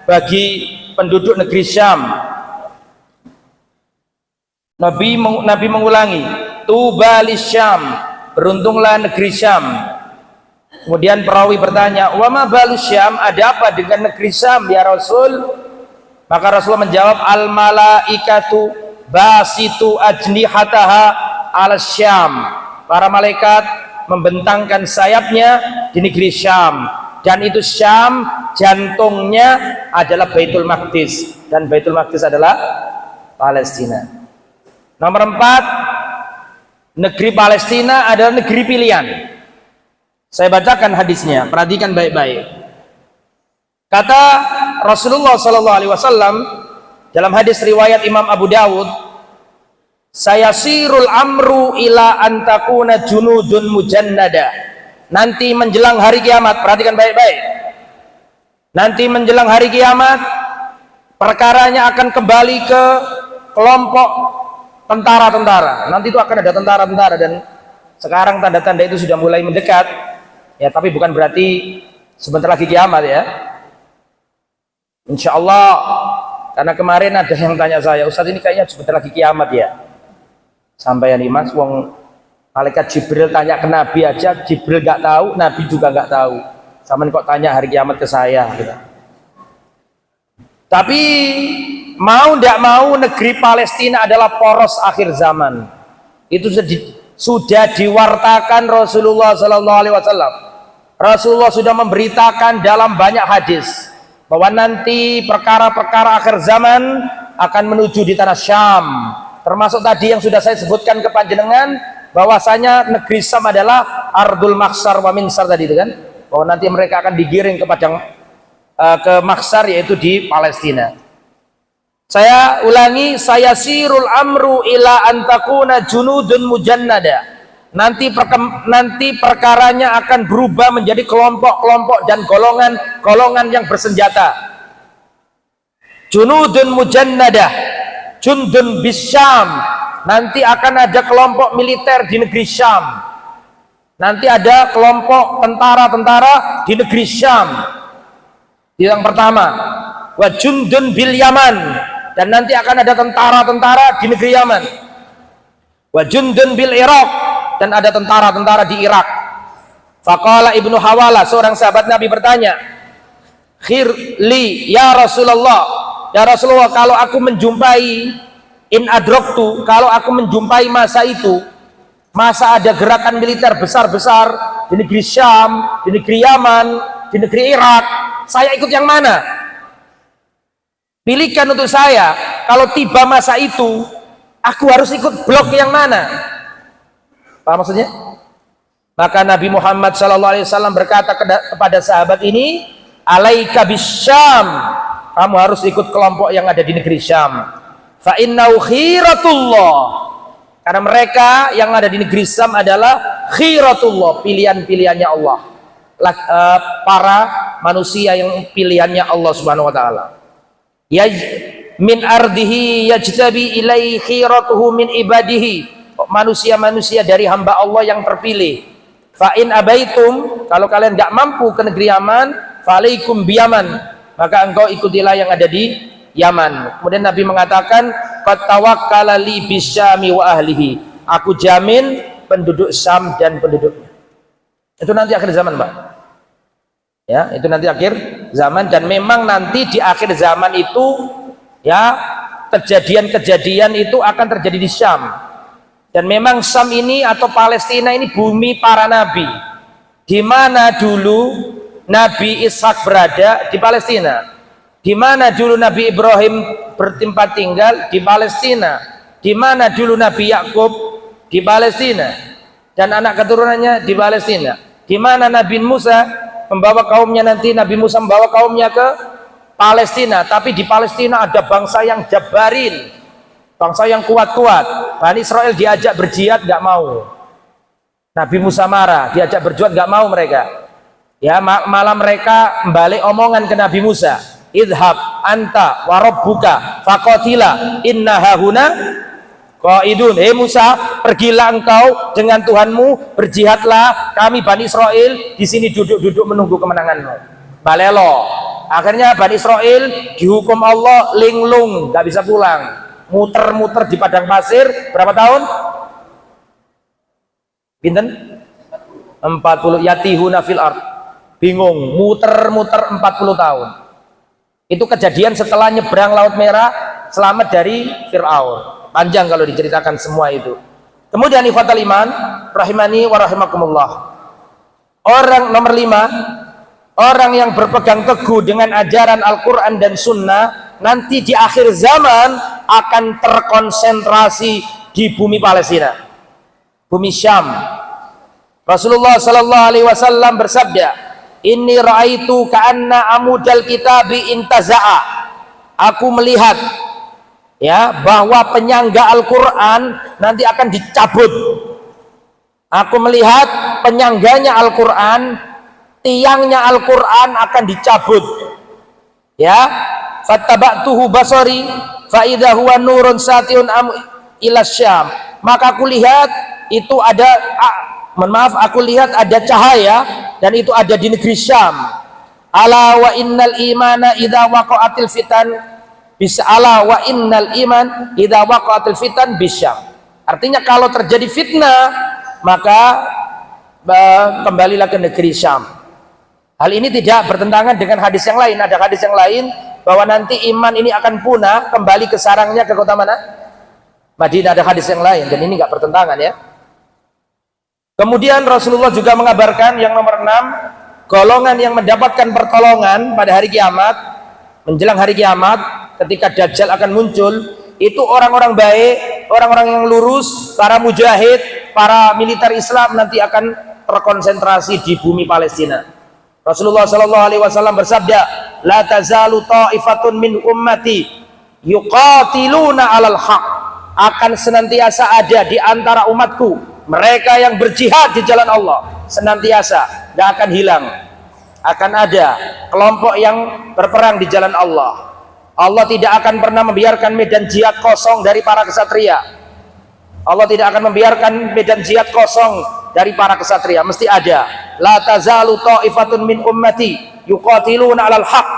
bagi penduduk negeri Syam. Nabi mengulangi, "Tuba lisyam." Beruntunglah negeri Syam. Kemudian perawi bertanya, wa ma balu Syam, ada apa dengan negeri Syam ya Rasul? Maka Rasulullah menjawab, al malaikatu basitu ajnihataha ala Syam. Para malaikat membentangkan sayapnya di negeri Syam, dan itu Syam jantungnya adalah Baitul Maqdis, dan Baitul Maqdis adalah Palestina. Nomor 4, negeri Palestina adalah negeri pilihan. Saya bacakan hadisnya, perhatikan baik-baik. Kata Rasulullah SAW dalam hadis riwayat Imam Abu Dawud, sayasirul amru ila antakuna junudun mujannada. Nanti menjelang hari kiamat, perhatikan baik-baik. Nanti menjelang hari kiamat, perkaranya akan kembali ke kelompok tentara-tentara. Nanti itu akan ada tentara-tentara, dan sekarang tanda-tanda itu sudah mulai mendekat. Ya, tapi bukan berarti sebentar lagi kiamat ya. Insya Allah, karena kemarin ada yang tanya saya, Ustadz ini kayaknya sebentar lagi kiamat ya. Sampai ya nih mas, wong malaikat Jibril tanya ke Nabi aja, Jibril nggak tahu, Nabi juga nggak tahu. Sama kok tanya hari kiamat ke saya. Gitu. Tapi mau tidak mau negeri Palestina adalah poros akhir zaman. Itu sudah diwartakan Rasulullah SAW. Rasulullah sudah memberitakan dalam banyak hadis bahwa nanti perkara-perkara akhir zaman akan menuju di tanah Syam. Termasuk tadi yang sudah saya sebutkan ke panjenengan, bahwasanya negeri Syam adalah Ardul Maksar wa Minsar tadi itu kan, bahwa nanti mereka akan digiring ke padang ke Maksar, yaitu di Palestina. Saya ulangi, saya sirul amru ila antakuna junudun mujannada. Nanti perkaranya akan berubah menjadi kelompok-kelompok dan golongan yang bersenjata. Junudun mujannadah, jundun bisyam. Nanti akan ada kelompok militer di negeri Syam. Nanti ada kelompok tentara-tentara di negeri Syam. Yang pertama, wa jundun bil Yaman, dan nanti akan ada tentara-tentara di negeri Yaman. Wa jundun bil Iraq, dan ada tentara-tentara di Irak. Faqala Ibnu Hawala, seorang sahabat Nabi bertanya, khirli ya Rasulullah, ya Rasulullah, kalau aku menjumpai in adroktu, kalau aku menjumpai masa itu, masa ada gerakan militer besar-besar di negeri Syam, di negeri Yaman, di negeri Irak, saya ikut yang mana? Pilihkan untuk saya, kalau tiba masa itu, aku harus ikut blok yang mana? Paham maksudnya? Maka Nabi Muhammad SAW berkata kepada sahabat ini, alaika bisyam, kamu harus ikut kelompok yang ada di negeri Syam. Fa innahu khiratullah, karena mereka yang ada di negeri Syam adalah khiratullah, pilihan-pilihannya Allah. Para manusia yang pilihannya Allah Subhanahu wa taala. Ya min ardihi yajtabi ilai khiratuhu min ibadihi, manusia-manusia dari hamba Allah yang terpilih. Fa in abaitum, kalau kalian nggak mampu ke negeri Yaman, falaikum biyaman, maka engkau ikutilah yang ada di Yaman. Kemudian Nabi mengatakan, qad tawakkala li bisyami wa ahlihi, aku jamin penduduk Syam dan penduduknya. Itu nanti akhir zaman, Pak. Ya, itu nanti akhir zaman, dan memang nanti di akhir zaman itu ya kejadian-kejadian itu akan terjadi di Syam. Dan memang Syam ini atau Palestina ini bumi para nabi. Di mana dulu Nabi Ishak berada? Di Palestina. Di mana dulu Nabi Ibrahim bertempat tinggal? Di Palestina. Di mana dulu Nabi Yakub? Di Palestina. Dan anak keturunannya di Palestina. Di mana Nabi Musa membawa kaumnya, nanti Nabi Musa membawa kaumnya ke Palestina. Tapi di Palestina ada bangsa yang jabarin, bangsa yang kuat-kuat. Bani Israel diajak berjihad nggak mau. Nabi Musa marah, diajak berjuang nggak mau mereka. Ya, malah mereka balik omongan ke Nabi Musa. Idhab anta wa rabbuka faqatila inna hahuna qaidun. Hei Musa, pergilah engkau dengan Tuhanmu, berjihadlah, kami Bani Israel di sini duduk-duduk menunggu kemenanganmu. Balelo. Akhirnya Bani Israel dihukum Allah linglung, nggak bisa pulang. Muter-muter di padang pasir berapa tahun? Pinten? 40 yatihuna fil ard. Bingung, muter-muter 40 tahun. Itu kejadian setelah nyebrang Laut Merah, selamat dari Fir'aun. Panjang kalau diceritakan semua itu. Kemudian ikhwatal iman rahimani wa rahimakumullah. Orang nomor 5, orang yang berpegang teguh dengan ajaran Al-Quran dan Sunnah nanti di akhir zaman akan terkonsentrasi di bumi Palestina, bumi Syam. Rasulullah sallallahu alaihi wasallam bersabda, "Inni ra'aitu ka'anna amudal kitabi intaza'a." Aku melihat ya bahwa penyangga Al-Quran nanti akan dicabut. Aku melihat penyangganya Al-Quran, tiangnya Al-Quran akan dicabut. Ya, fattaba'tuhu basari fa idza huwa nurun satiun ila Syam. Maka aku lihat itu ada aku lihat ada cahaya dan itu ada di negeri Syam. Ala wa innal imana idza waqa'atil fitan bisa ala wa innal iman idza waqa'atil fitan bisyam. Artinya kalau terjadi fitnah maka kembalilah ke negeri Syam. Hal ini tidak bertentangan dengan hadis yang lain. Ada hadis yang lain bahwa nanti iman ini akan punah, kembali ke sarangnya ke kota mana? Madinah. Ada hadis yang lain dan ini nggak bertentangan ya. Kemudian Rasulullah juga mengabarkan yang nomor 6, golongan yang mendapatkan pertolongan pada hari kiamat, menjelang hari kiamat ketika Dajjal akan muncul, itu orang-orang baik, orang-orang yang lurus, para mujahid, para militer Islam nanti akan terkonsentrasi di bumi Palestina. Rasulullah sallallahu alaihi wasallam bersabda, "La tazalu ta'ifatun min ummati yuqatiluna 'alal haq." Akan senantiasa ada di antara umatku mereka yang berjihad di jalan Allah, senantiasa, tidak akan hilang. Akan ada kelompok yang berperang di jalan Allah. Allah tidak akan pernah membiarkan medan jihad kosong dari para kesatria. Allah tidak akan membiarkan medan jihad kosong dari para kesatria, mesti ada. La tazalu ta'ifatun min ummati yuqatiluna 'alal haq.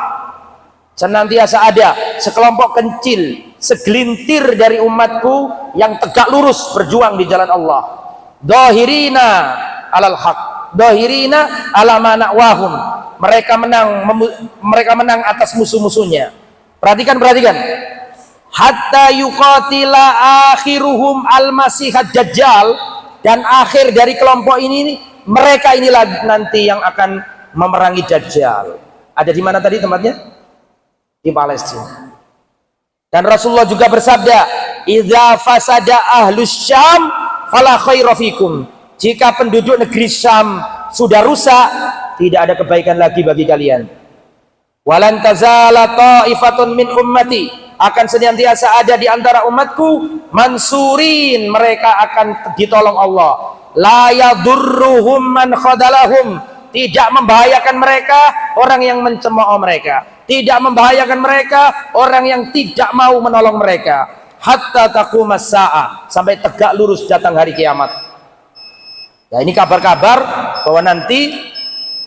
Senantiasa ada sekelompok kecil, segelintir dari umatku yang tegak lurus berjuang di jalan Allah. Dhahirina 'alal haq, dhahirina 'ala ma na'wahum. Mereka menang atas musuh-musuhnya. Perhatikan. Hatta yuqatila akhiruhum al-masih ad-dajjal, dan akhir dari kelompok ini mereka inilah nanti yang akan memerangi Dajjal. Ada di mana tadi tempatnya? Di Palestina. Dan Rasulullah juga bersabda, "Idza fasada ahlus Syam fala khaira fikum." Jika penduduk negeri Syam sudah rusak, tidak ada kebaikan lagi bagi kalian. Walan tazala ta'ifatun min ummati, akan senantiasa ada di antara umatku mansurin, mereka akan ditolong Allah. La yadurruhum man khadalahum, tidak membahayakan mereka orang yang mencemooh mereka, tidak membahayakan mereka orang yang tidak mau menolong mereka, hatta taqumas sa'a, sampai tegak lurus datang hari kiamat. Ya, ini kabar-kabar bahwa nanti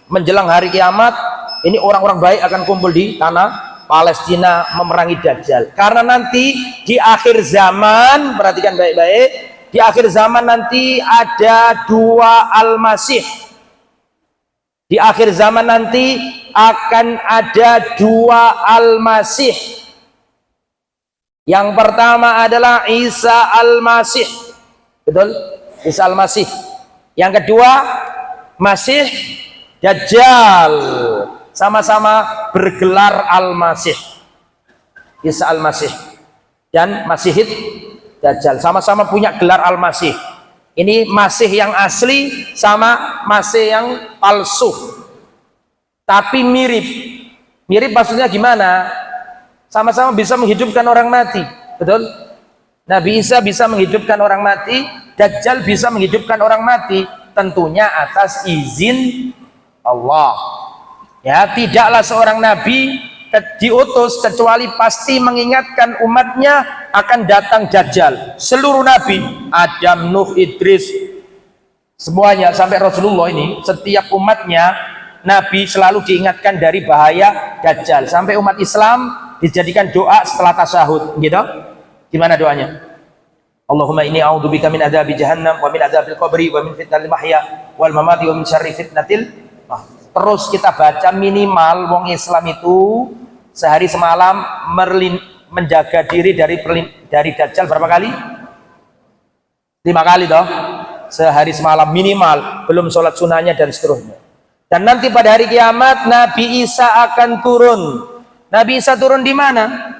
menjelang hari kiamat ini orang-orang baik akan kumpul di tanah Palestina memerangi Dajjal. Karena nanti di akhir zaman, perhatikan baik-baik, di akhir zaman nanti ada dua Al-Masih. Di akhir zaman nanti akan ada dua Al-Masih. Yang pertama adalah Isa Al-Masih. Betul? Isa Al-Masih. Yang kedua Masih Dajjal. Sama-sama bergelar Al-Masih. Isa Al-Masih dan Masihid Dajjal sama-sama punya gelar Al-Masih. Ini Masih yang asli sama Masih yang palsu, tapi mirip maksudnya gimana? Sama-sama bisa menghidupkan orang mati, betul? Nabi Isa bisa menghidupkan orang mati, Dajjal bisa menghidupkan orang mati, tentunya atas izin Allah. Ya, tidaklah seorang nabi diutus kecuali pasti mengingatkan umatnya akan datang Dajjal. Seluruh nabi, Adam, Nuh, Idris, semuanya sampai Rasulullah ini, setiap umatnya nabi selalu diingatkan dari bahaya Dajjal. Sampai umat Islam dijadikan doa setelah tasyahud, gitu. Gimana doanya? Allahumma inni a'udzubika min adzabi jahannam wa min adzabil qabri wa min fitnatil mahya wal mamati wa min syarri fitnatil. Terus kita baca minimal wong Islam itu sehari semalam menjaga diri dari dajjal berapa kali? 5 kali toh. Sehari semalam minimal, belum sholat sunnahnya dan seterusnya. Dan nanti pada hari kiamat Nabi Isa akan turun. Nabi Isa turun di mana?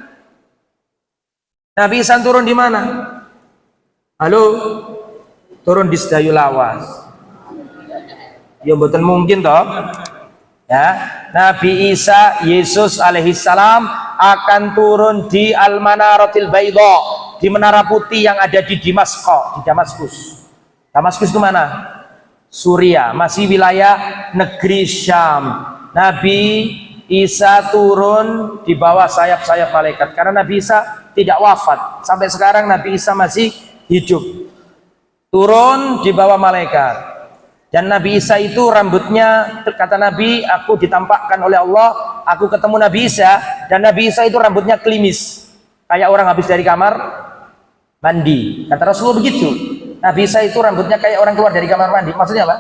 Nabi Isa turun di mana? Halo? Turun di Sedayu Lawas. Ya mboten mungkin toh. Ya, Nabi Isa Yesus alaihissalam akan turun di Al-Manaratil Baydha, di menara putih yang ada di Damaskus. Damaskus itu mana? Suriah, masih wilayah negeri Syam. Nabi Isa turun di bawah sayap-sayap malaikat karena Nabi Isa tidak wafat. Sampai sekarang Nabi Isa masih hidup. Turun di bawah malaikat. Dan Nabi Isa itu rambutnya, kata Nabi, aku ditampakkan oleh Allah, aku ketemu Nabi Isa, dan Nabi Isa itu rambutnya klimis. Kayak orang habis dari kamar mandi. Kata Rasulullah begitu. Nabi Isa itu rambutnya kayak orang keluar dari kamar mandi. Maksudnya apa?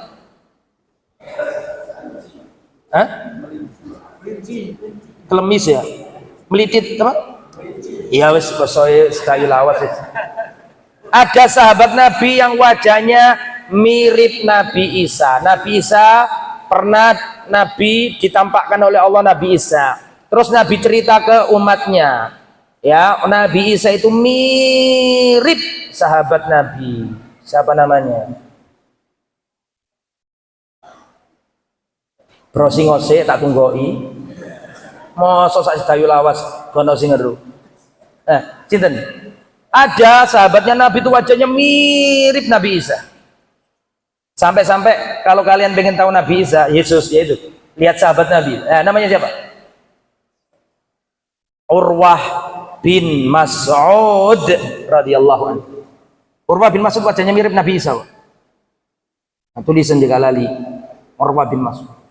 Hah? Kelemis ya? Melitit apa? Iya wis kosoe Sedayu Lawas. Ada sahabat Nabi yang wajahnya mirip Nabi Isa. Nabi Isa pernah Nabi ditampakkan oleh Allah Nabi Isa. Terus Nabi cerita ke umatnya, ya Nabi Isa itu mirip sahabat Nabi. Siapa namanya? Bro sing ngose tak tunggoi. Mosok sak Sedayu Lawas kono sing ngeru. Cinten. Ada sahabatnya Nabi itu wajahnya mirip Nabi Isa. Sampai-sampai kalau kalian pengen tahu Nabi Isa, Yesus yaitu, lihat sahabat Nabi. Namanya siapa? Urwah bin Mas'ud radhiyallahu anhu. Urwah bin Mas'ud wajahnya mirip Nabi Isa. Nah, tulisan di kalali Urwah bin Mas'ud.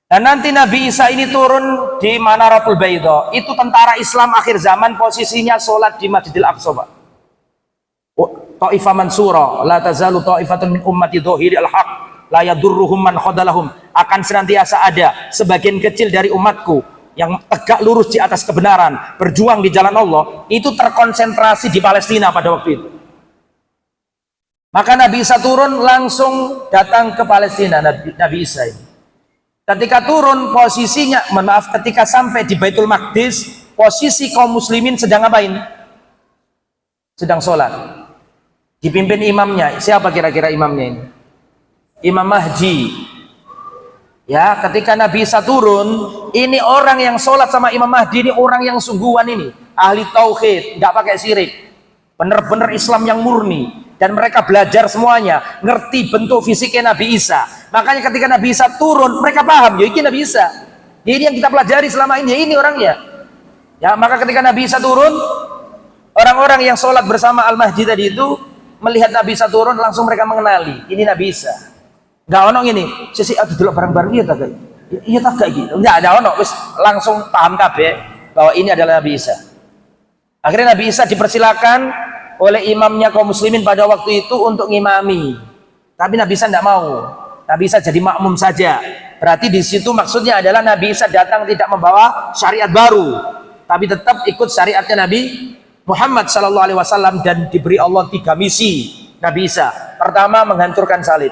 Dan nanti Nabi Isa ini turun di Manaratul Baydha. Itu tentara Islam akhir zaman, posisinya sholat di Masjidil Aqsa. Ta'ifah mansura, la tazalu ta'ifatun min ummati dhahiril haq, la yadurruhum man khadalahum. Akan senantiasa ada sebagian kecil dari umatku yang tegak lurus di atas kebenaran, berjuang di jalan Allah. Itu terkonsentrasi di Palestina pada waktu itu. Maka Nabi Isa turun langsung datang ke Palestina. Nabi Isa ini ketika turun posisinya, ketika sampai di Baitul Maqdis, posisi kaum muslimin sedang ngapain? Sedang sholat. Dipimpin imamnya. Siapa kira-kira imamnya ini? Imam Mahdi. Ya, ketika Nabi Isa turun, ini orang yang sholat sama Imam Mahdi ini orang yang sungguhan ini, ahli tauhid, nggak pakai syirik, bener-bener Islam yang murni. Dan mereka belajar semuanya, ngerti bentuk fisiknya Nabi Isa. Makanya ketika Nabi Isa turun, mereka paham, ya ini Nabi Isa. Ini yang kita pelajari selama ini, ya ini orangnya. Ya, maka ketika Nabi Isa turun, orang-orang yang sholat bersama Al-Mahdi tadi itu melihat Nabi Isa turun, langsung mereka mengenali, ini Nabi Isa. Nggak ono ini, sisi ada dulu bareng-bareng iya tak? Iya tak kayak gitu. Nggak ada ono, wis langsung paham kabeh bahwa ini adalah Nabi Isa. Akhirnya Nabi Isa dipersilakan oleh imamnya kaum muslimin pada waktu itu untuk ngimami. Tapi Nabi Isa tidak mau. Nabi Isa jadi makmum saja. Berarti di situ maksudnya adalah Nabi Isa datang tidak membawa syariat baru, tapi tetap ikut syariatnya Nabi Muhammad SAW, dan diberi Allah 3 misi Nabi Isa. Pertama, menghancurkan salib.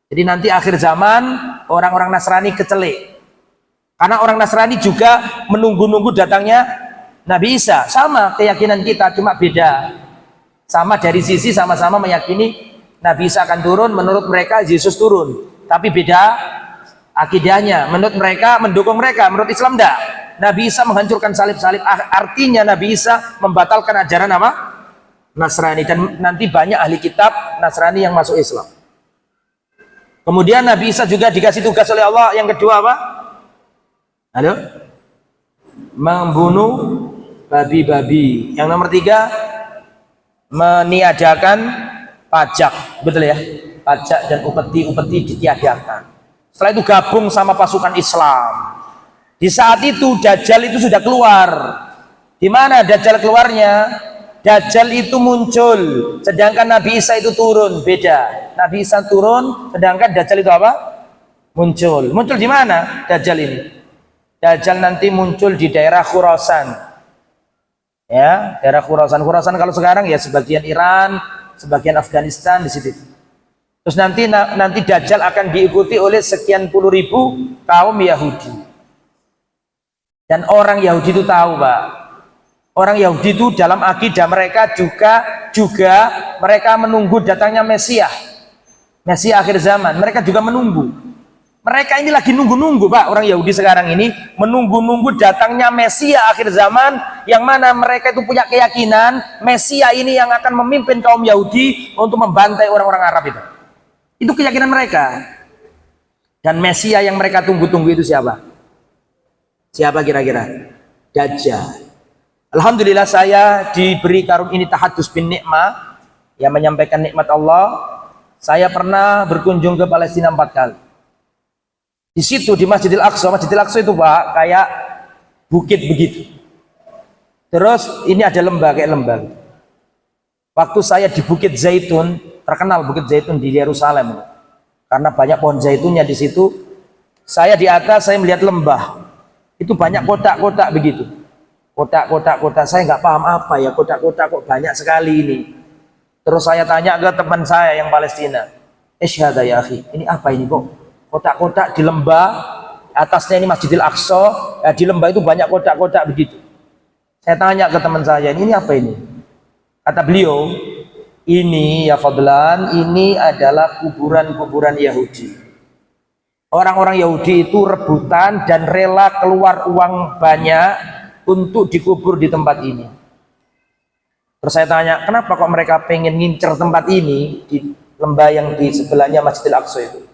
Jadi nanti akhir zaman orang-orang Nasrani kecelik. Karena orang Nasrani juga menunggu-nunggu datangnya Nabi Isa. Sama keyakinan kita, cuma beda. Sama dari sisi sama-sama meyakini Nabi Isa akan turun, menurut mereka Yesus turun. Tapi beda akidahnya. Menurut mereka mendukung mereka, menurut Islam enggak. Nabi Isa menghancurkan salib-salib. Artinya Nabi Isa membatalkan ajaran apa? Nasrani. Dan nanti banyak ahli kitab Nasrani yang masuk Islam. Kemudian Nabi Isa juga dikasih tugas oleh Allah yang kedua apa? Halo? Membunuh babi-babi. Yang nomor 3, meniadakan pajak. Betul ya? Pajak dan upeti-upeti ditiadakan. Setelah itu gabung sama pasukan Islam. Di saat itu Dajjal itu sudah keluar. Di mana Dajjal keluarnya? Dajjal itu muncul, sedangkan Nabi Isa itu turun. Beda. Nabi Isa turun, sedangkan Dajjal itu apa? Muncul. Muncul di mana Dajjal ini? Dajjal nanti muncul di daerah Khurasan. Ya, daerah Khurasan. Khurasan kalau sekarang ya sebagian Iran, sebagian Afghanistan di situ. Terus nanti Dajjal akan diikuti oleh sekian puluh ribu kaum Yahudi. Dan orang Yahudi itu tahu, Pak. Orang Yahudi itu dalam akidah mereka juga mereka menunggu datangnya Mesias. Mesias akhir zaman. Mereka juga menunggu. Mereka ini lagi nunggu-nunggu, Pak. Orang Yahudi sekarang ini menunggu-nunggu datangnya Mesias akhir zaman, yang mana mereka itu punya keyakinan Mesias ini yang akan memimpin kaum Yahudi untuk membantai orang-orang Arab itu. Itu keyakinan mereka. Dan Mesias yang mereka tunggu-tunggu itu siapa? Siapa kira-kira? Dajjal. Alhamdulillah saya diberi karunia ini tahadus bin nikmah, yang menyampaikan nikmat Allah. Saya pernah berkunjung ke Palestina 4 kali. Di situ di Masjidil Aqsa itu, Pak, kayak bukit begitu. Terus ini ada lembah, kayak lembah. Waktu saya di Bukit Zaitun, terkenal Bukit Zaitun di Yerusalem, karena banyak pohon zaitunnya di situ. Saya di atas, saya melihat lembah. Itu banyak kotak-kotak begitu. Kotak-kotak, saya nggak paham apa ya, kotak-kotak kok banyak sekali ini. Terus saya tanya ke teman saya yang Palestina, "Isyhada ya akhi, ini apa ini kok? Kotak-kotak di lembah, atasnya ini Masjidil Aqsa, ya di lembah itu banyak kotak-kotak begitu." Saya tanya ke teman saya, ini apa ini? Kata beliau, ini ya Fadlan, ini adalah kuburan-kuburan Yahudi. Orang-orang Yahudi itu rebutan dan rela keluar uang banyak untuk dikubur di tempat ini. Terus saya tanya, kenapa kok mereka pengen ngincer tempat ini di lembah yang di sebelahnya Masjidil Aqsa itu?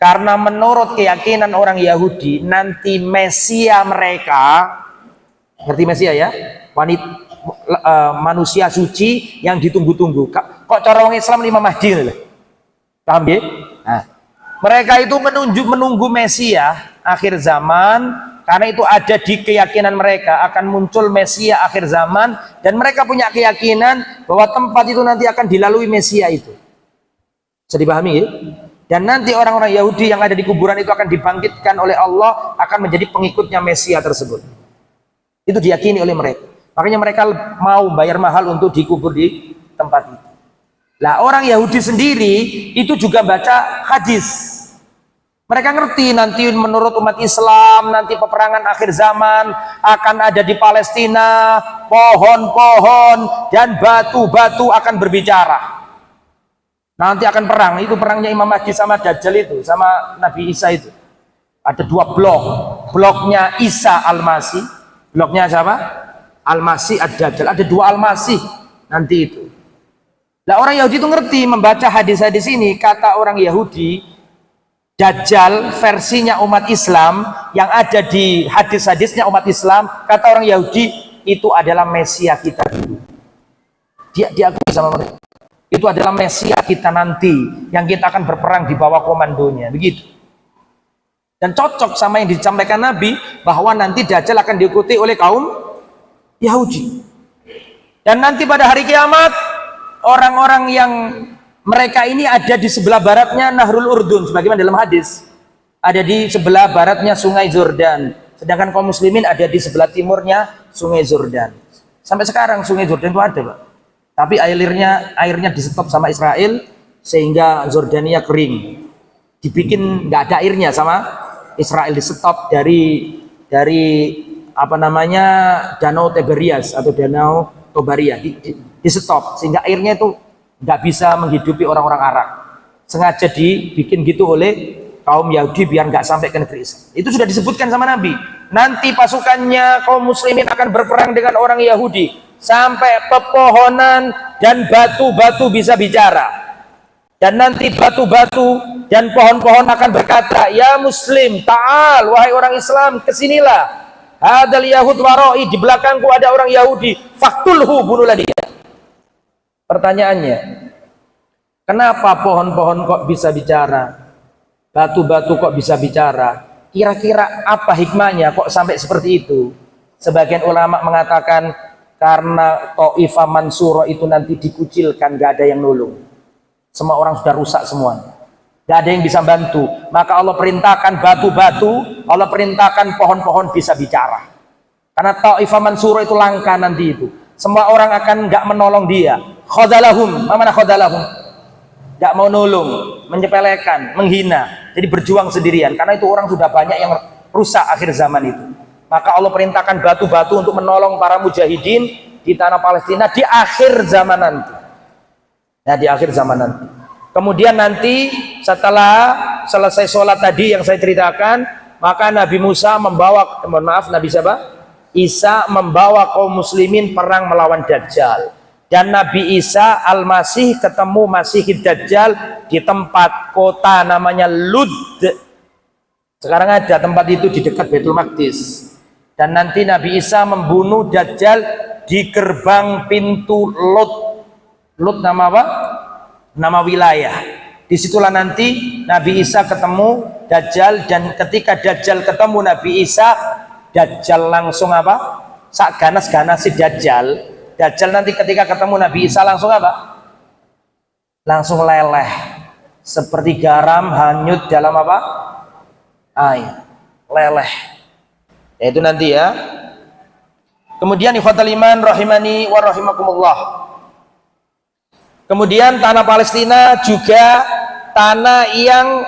Karena menurut keyakinan orang Yahudi, nanti Mesias mereka, ngerti Mesias ya? Manusia suci yang ditunggu-tunggu. Kok cara orang Islam Imam Mahdi gitu. Paham ya? Nah, mereka itu menunggu Mesias akhir zaman, karena itu ada di keyakinan mereka akan muncul Mesias akhir zaman, dan mereka punya keyakinan bahwa tempat itu nanti akan dilalui Mesias itu. Bisa dipahami ya? Dan nanti orang-orang Yahudi yang ada di kuburan itu akan dibangkitkan oleh Allah, akan menjadi pengikutnya Mesias tersebut. Itu diyakini oleh mereka. Makanya mereka mau bayar mahal untuk dikubur di tempat itu. Lah orang Yahudi sendiri itu juga baca hadis. Mereka ngerti nanti menurut umat Islam, nanti peperangan akhir zaman akan ada di Palestina, pohon-pohon dan batu-batu akan berbicara. Nanti akan perang, itu perangnya Imam Mahdi sama Dajjal itu, sama Nabi Isa itu. Ada 2 blok. Bloknya Isa Al-Masih, bloknya siapa? Al-Masih Ad-Dajjal. Ada 2 Al-Masih nanti itu. Nah orang Yahudi itu ngerti membaca hadis-hadis ini. Kata orang Yahudi, Dajjal versinya umat Islam yang ada di hadis-hadisnya umat Islam, kata orang Yahudi itu adalah Mesias kita dulu. Dia diakui sama mereka. Itu adalah Mesias kita nanti yang kita akan berperang di bawah komandonya, begitu. Dan cocok sama yang disampaikan Nabi bahwa nanti Dajjal akan diikuti oleh kaum Yahudi. Dan nanti pada hari kiamat orang-orang yang mereka ini ada di sebelah baratnya Nahrul Urdun, sebagaimana dalam hadis, ada di sebelah baratnya Sungai Jordan, sedangkan kaum muslimin ada di sebelah timurnya Sungai Jordan. Sampai sekarang Sungai Jordan itu ada, Pak. Tapi airnya di stop sama Israel sehingga Jordania kering. Dibikin nggak ada airnya sama Israel, di stop dari apa namanya Danau Tiberias atau Danau Tobaria di stop sehingga airnya itu nggak bisa menghidupi orang-orang Arab. Sengaja dibikin gitu oleh kaum Yahudi biar nggak sampai ke negeri Islam. Itu sudah disebutkan sama Nabi. Nanti pasukannya kaum muslimin akan berperang dengan orang Yahudi sampai pepohonan dan batu-batu bisa bicara. Dan nanti batu-batu dan pohon-pohon akan berkata, "Ya Muslim, ta'al, wahai orang Islam, kesinilah. Hadal Yahud waroi, di belakangku ada orang Yahudi. Faktulhu, bunuhlah dia." Pertanyaannya, kenapa pohon-pohon kok bisa bicara? Batu-batu kok bisa bicara? Kira-kira apa hikmahnya kok sampai seperti itu? Sebagian ulama mengatakan karena Taifah Mansurah itu nanti dikucilkan, gak ada yang nolong. Semua orang sudah rusak semuanya, gak ada yang bisa bantu. Maka Allah perintahkan batu-batu, Allah perintahkan pohon-pohon bisa bicara. Karena Taifah Mansurah itu langka nanti itu. Semua orang akan gak menolong dia. Khadalahum, mana khadalahum? Gak mau nolong, menyepelekan, menghina. Jadi berjuang sendirian. Karena itu orang sudah banyak yang rusak akhir zaman itu. Maka Allah perintahkan batu-batu untuk menolong para mujahidin di tanah Palestina di akhir zaman nanti. Nah, di akhir zaman nanti. Kemudian nanti setelah selesai sholat tadi yang saya ceritakan, maka Nabi Musa membawa, Nabi siapa? Isa membawa kaum muslimin perang melawan Dajjal. Dan Nabi Isa Al-Masih ketemu Masih Dajjal di tempat kota namanya Lud. Sekarang ada tempat itu di dekat Baitul Maqdis. Dan nanti Nabi Isa membunuh Dajjal di gerbang pintu Lud. Lud nama apa? Nama wilayah. Disitulah nanti Nabi Isa ketemu Dajjal, dan ketika Dajjal ketemu Nabi Isa, Dajjal langsung apa? Sak ganas-ganas si Dajjal. Dajjal nanti ketika ketemu Nabi Isa langsung apa? Langsung leleh. Seperti garam hanyut dalam apa? Air. Leleh. Ya, itu nanti ya. Kemudian ikhwatal iman rahimani wa rahimakumullah. Kemudian tanah Palestina juga tanah yang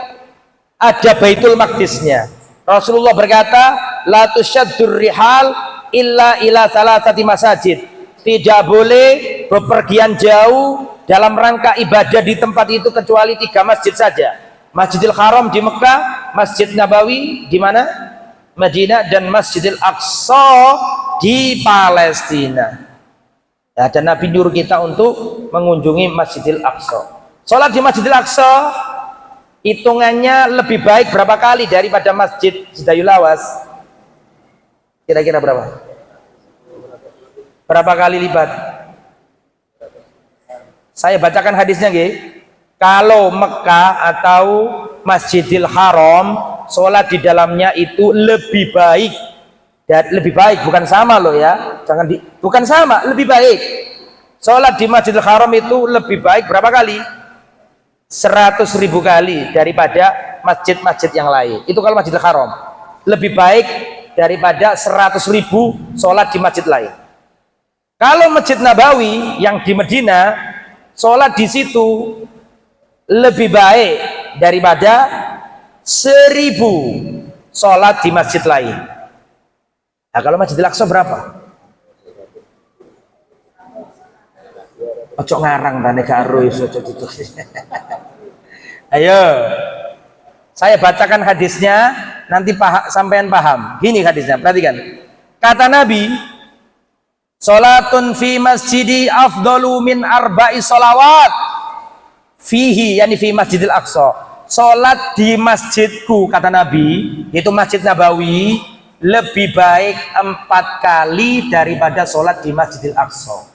ada Baitul Maqdisnya. Rasulullah berkata, la tusyaddur rihal illa ila salasati masajid. Tidak boleh bepergian jauh dalam rangka ibadah di tempat itu kecuali 3 masjid saja. Masjidil Haram di Mekah, Masjid Nabawi di mana? Madinah, dan Masjidil Aqsa di Palestina. Ya, dan Nabi nyuruh kita untuk mengunjungi Masjidil Aqsa. Sholat di Masjidil Aqsa hitungannya lebih baik berapa kali daripada Masjid Sidayul Awas? Kira-kira berapa? Berapa kali lipat? Saya bacakan hadisnya, nggih. Kalau Mekah atau Masjidil Haram, sholat di dalamnya itu lebih baik. Dan lebih baik, bukan sama loh ya. Bukan sama, lebih baik. Sholat di Masjidil Haram itu lebih baik berapa kali? 100.000 kali daripada masjid-masjid yang lain. Itu kalau Masjidil Haram. Lebih baik daripada 100.000 sholat di masjid lain. Kalau Masjid Nabawi yang di Medina, sholat di situ lebih baik daripada 1.000 sholat di masjid lain. Nah, kalau Masjidil Aqsa berapa? Ojo ngarang rane karo iso itu. Ayo. Saya bacakan hadisnya, nanti sampean paham. Gini hadisnya, perhatikan. Kata Nabi, "Salatun fi masjidi afdalu min arba'i sholawat." Fihi, yani fi Masjidil Aqsa. Salat di masjidku, kata Nabi, yaitu Masjid Nabawi, lebih baik 4 kali daripada salat di Masjidil Aqsa.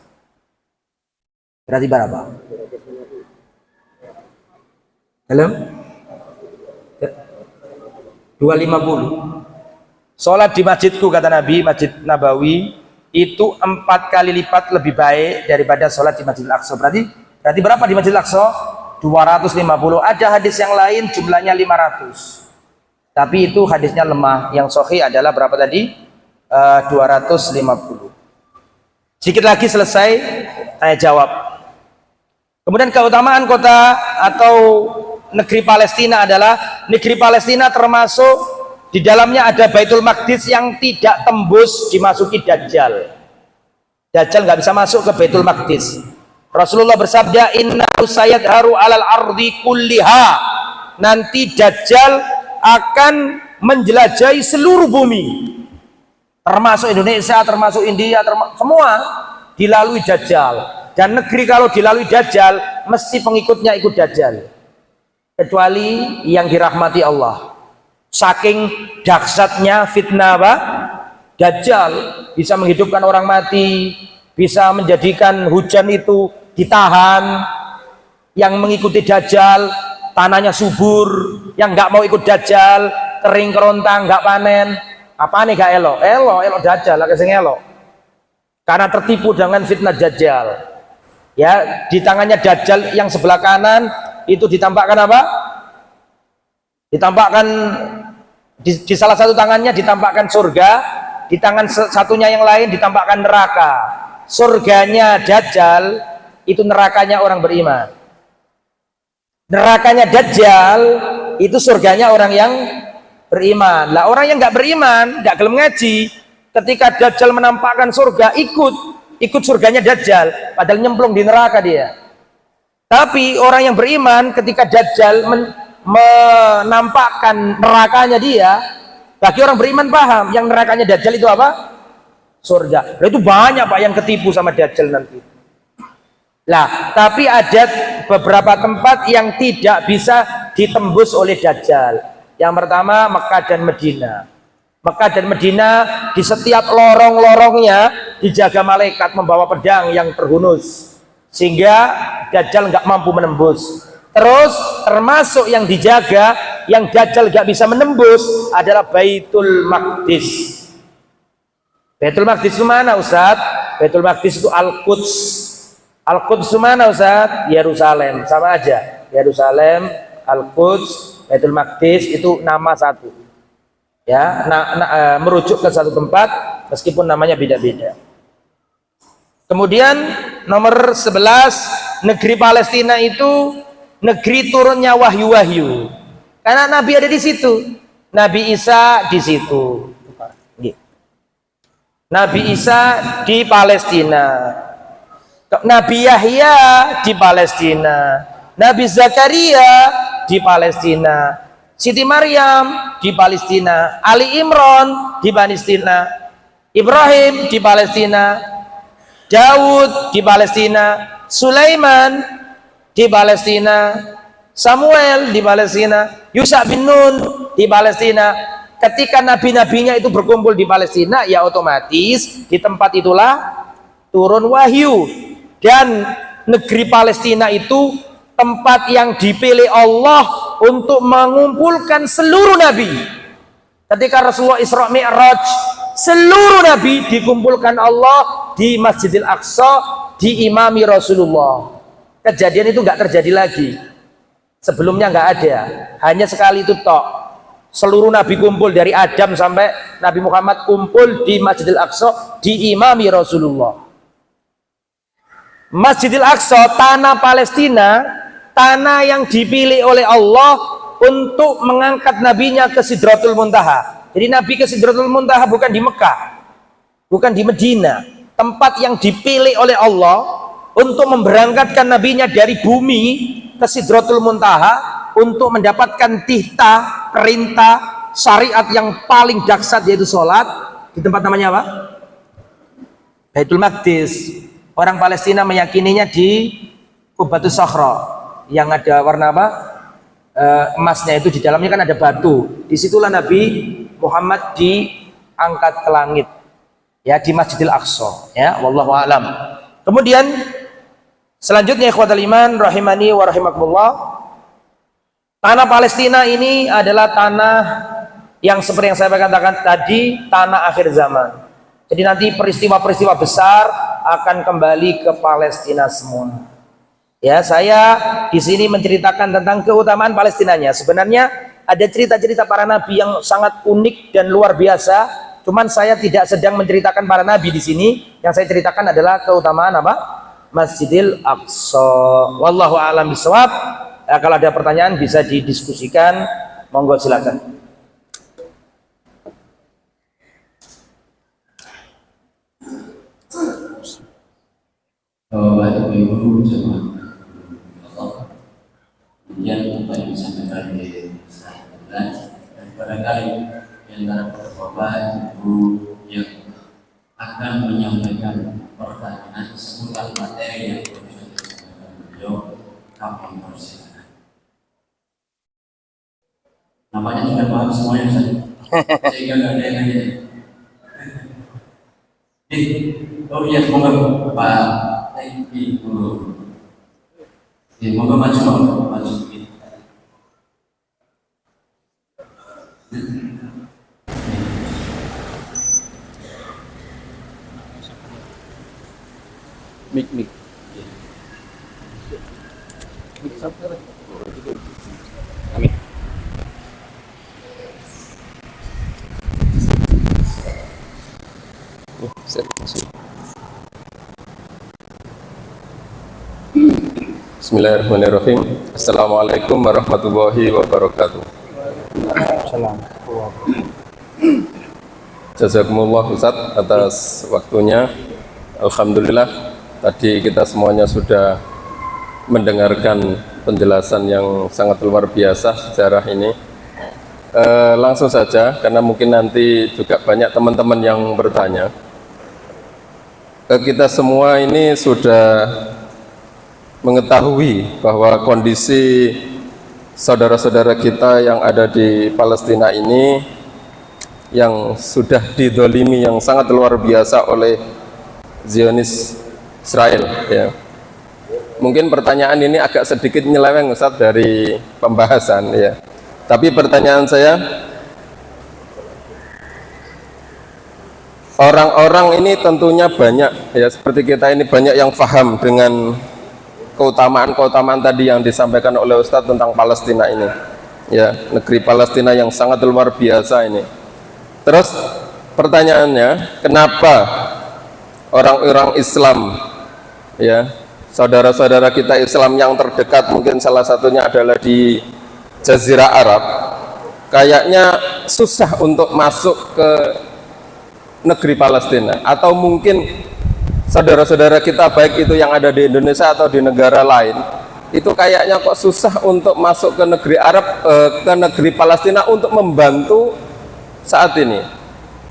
Berarti berapa? Halo? 250. Salat di masjidku, kata Nabi, Masjid Nabawi, itu 4 kali lipat lebih baik daripada salat di Masjidil Aqsa. Berarti berapa di Masjidil Aqsa? 250. Ada hadis yang lain jumlahnya 500. Tapi itu hadisnya lemah. Yang sahih adalah berapa tadi? 250. Sedikit lagi selesai, saya jawab. Kemudian keutamaan kota atau negeri Palestina adalah negeri Palestina termasuk di dalamnya ada Baitul Maqdis yang tidak tembus dimasuki Dajjal. Dajjal nggak bisa masuk ke Baitul Maqdis. Rasulullah bersabda, innahu sayadharu alal ardi kulliha. Nanti Dajjal akan menjelajahi seluruh bumi, termasuk Indonesia, termasuk India, semua dilalui Dajjal. Dan negeri kalau dilalui Dajjal, mesti pengikutnya ikut Dajjal, kecuali yang dirahmati Allah. Saking dahsyatnya fitnah apa? Dajjal bisa menghidupkan orang mati, bisa menjadikan hujan itu ditahan. Yang mengikuti Dajjal tanahnya subur, yang nggak mau ikut Dajjal kering kerontang, nggak panen. Apa nih gak elok? Elok Dajjal lah kesing elok. karena tertipu dengan fitnah Dajjal. Ya, di tangannya Dajjal yang sebelah kanan itu ditampakkan apa? Ditampakkan di salah satu tangannya ditampakkan surga, di tangan satunya yang lain ditampakkan neraka. Surganya Dajjal itu nerakanya orang beriman. Nerakanya Dajjal itu surganya orang yang beriman. Lah orang yang nggak beriman, nggak gelem ngaji, ketika Dajjal menampakkan surga, ikut surganya Dajjal, padahal nyemplung di neraka dia. Tapi orang yang beriman ketika Dajjal menampakkan nerakanya dia, bagi orang beriman paham yang nerakanya Dajjal itu apa? Surga. Nah, itu banyak Pak yang ketipu sama Dajjal nanti. Lah, tapi ada beberapa tempat yang tidak bisa ditembus oleh Dajjal. Yang pertama Mekah dan Medina. Mekah dan Medina di setiap lorong-lorongnya dijaga malaikat membawa pedang yang terhunus, sehingga Dajjal nggak mampu menembus. Terus termasuk yang dijaga, yang Dajjal nggak bisa menembus adalah Baitul Maqdis. Baitul Maqdis itu mana Ustaz? Baitul Maqdis itu Al-Quds. Al-Quds itu mana Ustaz? Yerusalem, sama aja. Yerusalem, Al-Quds, Baitul Maqdis itu nama satu. Ya, merujuk ke satu tempat meskipun namanya beda-beda. Kemudian nomor 11, negeri Palestina itu negeri turunnya wahyu-wahyu. Karena Nabi ada di situ. Nabi Isa di situ. Nabi Isa di Palestina. Nabi Yahya di Palestina. Nabi Zakaria di Palestina. Siti Maryam di Palestina. Ali Imran di Palestina. Ibrahim di Palestina. Daud di Palestina. Sulaiman di Palestina, Samuel di Palestina, Yusha bin Nun di Palestina. Ketika nabi-nabinya itu berkumpul di Palestina, ya otomatis di tempat itulah turun wahyu. Dan negeri Palestina itu tempat yang dipilih Allah untuk mengumpulkan seluruh nabi. Ketika Rasulullah Isra Mi'raj, seluruh nabi dikumpulkan Allah di Masjidil Aqsa, diimami Rasulullah. Kejadian itu nggak terjadi lagi. Sebelumnya nggak ada, hanya sekali itu tok. Seluruh nabi kumpul dari Adam sampai Nabi Muhammad kumpul di Masjidil Aqsa, diimami Rasulullah. Masjidil Aqsa, tanah Palestina, tanah yang dipilih oleh Allah untuk mengangkat nabinya ke Sidratul Muntaha. Jadi Nabi ke Sidratul Muntaha bukan di Mekah, bukan di Medina, tempat yang dipilih oleh Allah untuk memberangkatkan nabinya dari bumi ke Sidratul Muntaha untuk mendapatkan titah, perintah, syariat yang paling dahsyat, yaitu sholat di tempat namanya apa? Baitul Maqdis. Orang Palestina meyakininya di Qubatus Sakhra yang ada warna apa? Emasnya itu, di dalamnya kan ada batu. Disitulah Nabi Muhammad diangkat ke langit, ya, di Masjidil Aqsa, ya, wallahu a'lam. Kemudian selanjutnya ikhwatal iman rahimani wa rahimakumullah, tanah Palestina ini adalah tanah yang seperti yang saya katakan tadi, tanah akhir zaman. Jadi nanti peristiwa-peristiwa besar akan kembali ke Palestina semua. Ya, saya di sini menceritakan tentang keutamaan Palestinanya. Sebenarnya ada cerita-cerita para nabi yang sangat unik dan luar biasa. Cuman saya tidak sedang menceritakan para nabi di sini. Yang saya ceritakan adalah keutamaan apa? Masjidil Aqsa. Wallahu a'lam bishawab. Kalau ada pertanyaan bisa didiskusikan, monggo silakan. Bapak Ibu jemaah Allah, kemudian apa yang disampaikan di Ustaz dan barangkali di antara Bapak Ibu yang akan menyampaikan pertanyaan seputar materi yang sudah disampaikan beliau, kami persilakan. Namanya sudah paham semuanya, Ustaz, sehingga nggak ada yang nanya. Oh iya, semoga Pak Ibu, semoga maju sedikit. Mik mik. Mik sampai. Amin. Bismillahirrahmanirrahim. Assalamualaikum warahmatullahi wabarakatuh. Jazakumullah Ustaz atas waktunya. Alhamdulillah tadi kita semuanya sudah mendengarkan penjelasan yang sangat luar biasa sejarah ini. Langsung saja karena mungkin nanti juga banyak teman-teman yang bertanya. Kita semua ini sudah mengetahui bahwa kondisi saudara-saudara kita yang ada di Palestina ini yang sudah didolimi yang sangat luar biasa oleh Zionis Israel ya. Mungkin pertanyaan ini agak sedikit nyeleweng Ustaz dari pembahasan ya. Tapi pertanyaan saya, orang-orang ini tentunya banyak ya, seperti kita ini banyak yang paham dengan keutamaan-keutamaan tadi yang disampaikan oleh Ustadz tentang Palestina ini ya, negeri Palestina yang sangat luar biasa ini. Terus pertanyaannya, kenapa orang-orang Islam ya, saudara-saudara kita Islam yang terdekat, mungkin salah satunya adalah di Jazirah Arab, kayaknya susah untuk masuk ke negeri Palestina, atau mungkin saudara-saudara kita baik itu yang ada di Indonesia atau di negara lain itu kayaknya kok susah untuk masuk ke negeri Arab, ke negeri Palestina untuk membantu saat ini.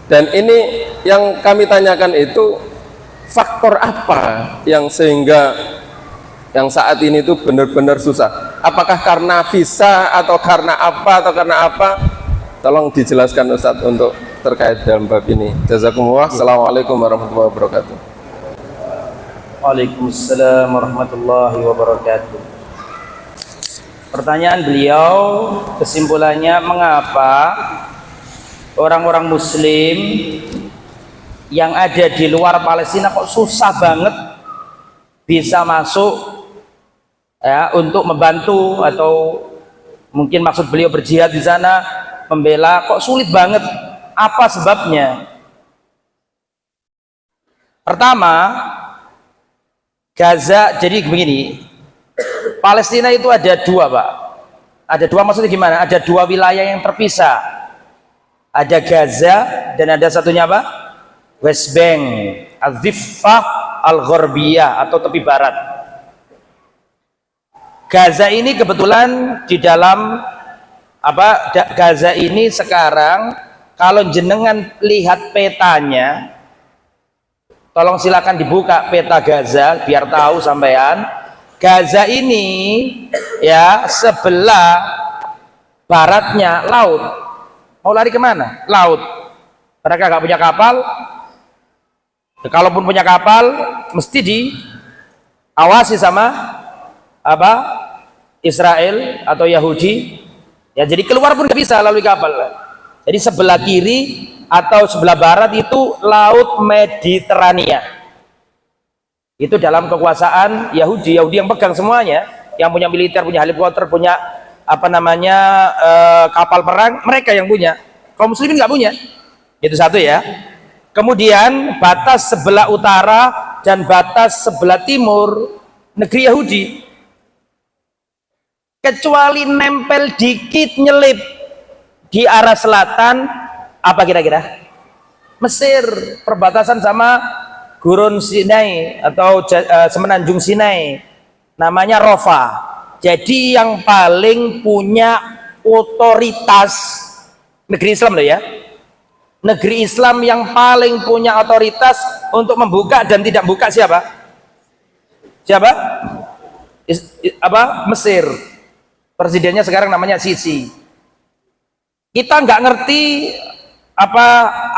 Dan ini yang kami tanyakan itu, faktor apa yang sehingga yang saat ini itu benar-benar susah? Apakah karena visa atau karena apa atau karena apa? Tolong dijelaskan Ustadz untuk terkait dalam bab ini. Jazakumullah. Assalamualaikum warahmatullahi wabarakatuh. Waalaikumsalam warahmatullahi wabarakatuh. Pertanyaan beliau, kesimpulannya, mengapa orang-orang Muslim yang ada di luar Palestina kok susah banget bisa masuk ya untuk membantu, atau mungkin maksud beliau berjihad di sana, membela, kok sulit banget? Apa sebabnya? Pertama, Gaza, jadi begini, Palestina itu ada dua Pak, ada dua, maksudnya gimana? Ada dua wilayah yang terpisah, ada Gaza dan ada satunya apa? West Bank, Al-Dhiffah Al-Gharbiyah atau tepi barat. Gaza ini kebetulan di dalam apa? Gaza ini sekarang kalau jenengan lihat petanya, tolong silakan dibuka peta Gaza biar tahu sampean. Gaza ini ya sebelah baratnya laut. Mau lari kemana? Laut. Mereka nggak punya kapal. Kalaupun punya kapal, mesti diawasi sama apa? Israel atau Yahudi. Ya, jadi keluar pun nggak bisa lalui kapal. Jadi sebelah kiri atau sebelah barat itu laut Mediterania. Itu dalam kekuasaan Yahudi. Yahudi yang pegang semuanya, yang punya militer, punya helikopter, punya apa namanya kapal perang, mereka yang punya. Kaum muslimin nggak punya. Itu satu ya. Kemudian batas sebelah utara dan batas sebelah timur negeri Yahudi. Kecuali nempel dikit nyelip di arah selatan, apa kira-kira? Mesir, perbatasan sama Gurun Sinai atau Semenanjung Sinai, namanya Rafah. Jadi yang paling punya otoritas negeri Islam loh ya, negeri Islam yang paling punya otoritas untuk membuka dan tidak buka siapa? Siapa? Mesir. Presidennya sekarang namanya Sisi. Kita nggak ngerti apa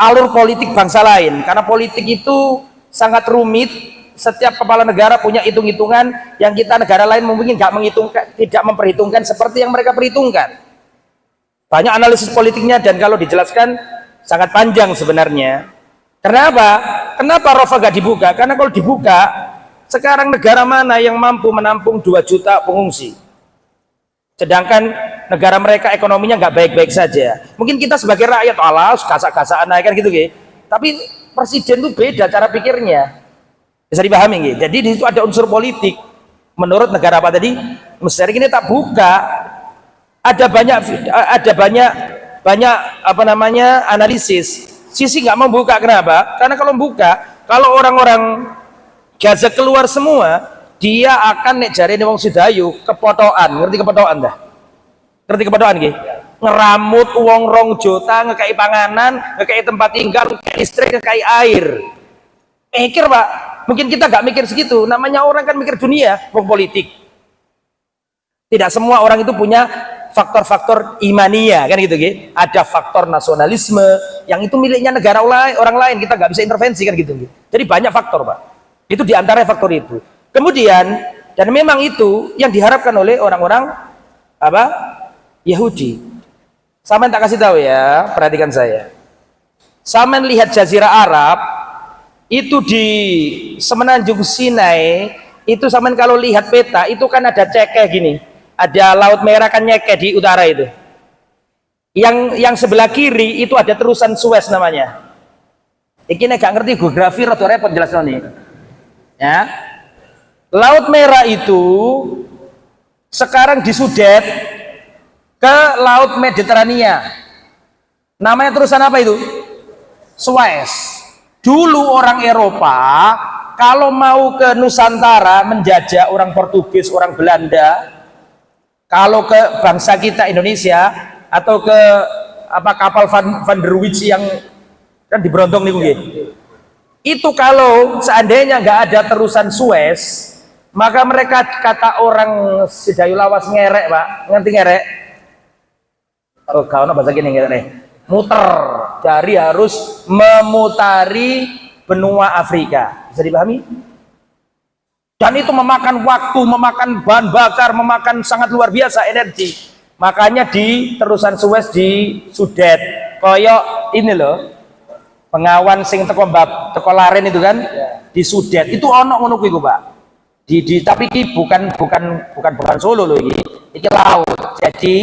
alur politik bangsa lain, karena politik itu sangat rumit. Setiap kepala negara punya hitung-hitungan yang kita negara lain mungkin nggak menghitungkan, tidak memperhitungkan seperti yang mereka perhitungkan. Banyak analisis politiknya dan kalau dijelaskan sangat panjang sebenarnya. Kenapa? Kenapa Rafah nggak dibuka? Karena kalau dibuka Sekarang negara mana yang mampu menampung 2 juta pengungsi? Sedangkan negara mereka ekonominya nggak baik-baik saja. Mungkin kita sebagai rakyat, alas, gasak-gasakan naik kan gitu, gitu. Tapi presiden itu beda cara pikirnya. Bisa dipahami gitu. Jadi di situ ada unsur politik. Menurut negara apa tadi? Mesir ini tak buka. Ada banyak apa namanya analisis. Sisi nggak mau buka, kenapa? Karena kalau buka, kalau orang-orang Gaza keluar semua, dia akan nek jari wong Sidayu kepotokan. Ngerti kepotokan dah? Ngerti kepotokan nggih? Ngeramut wong 2 juta, ngekei panganan, ngekei tempat tinggal, ngekei listrik, ngekei air. Mikir Pak, mungkin kita nggak mikir segitu. Namanya orang kan mikir dunia, wong politik. Tidak semua orang itu punya faktor-faktor imania kan gitu gitu. Ada faktor nasionalisme yang itu miliknya negara orang lain, kita nggak bisa intervensi kan gitu gitu. Jadi banyak faktor Pak. Itu diantara faktor itu. Kemudian dan memang itu yang diharapkan oleh orang-orang apa Yahudi. Saman tak kasih tahu ya, perhatikan saya. Saman lihat Jazirah Arab itu di Semenanjung Sinai itu, saman kalau lihat peta itu kan ada cekeh gini. Ada Laut Merah kan nyekeh di utara itu. Yang sebelah kiri itu ada terusan Suez namanya. Iki nek gak ngerti geografi rada repot jelasno nih. Ya. Laut Merah itu sekarang disudet ke Laut Mediterania. Namanya terusan apa itu? Suez. Dulu orang Eropa kalau mau ke Nusantara menjajah orang Portugis, orang Belanda, kalau ke bangsa kita Indonesia atau ke apa kapal Van der Wijk yang kan di Brontong nih, itu kalau seandainya nggak ada terusan Suez, maka mereka kata orang Sidayu Lawas ngerek Pak, ngerti ngerek? Oh kau bahasa gini ngerek, muter, dari harus memutari benua Afrika, bisa dipahami? Dan itu memakan waktu, memakan bahan bakar, memakan sangat luar biasa energi. Makanya di terusan Suez di Sudet, koyok ini loh, pengawan sing teko laren itu kan, di Sudet itu ono ngono kuwi Pak. Tapi ini bukan Solo loh ini laut. Jadi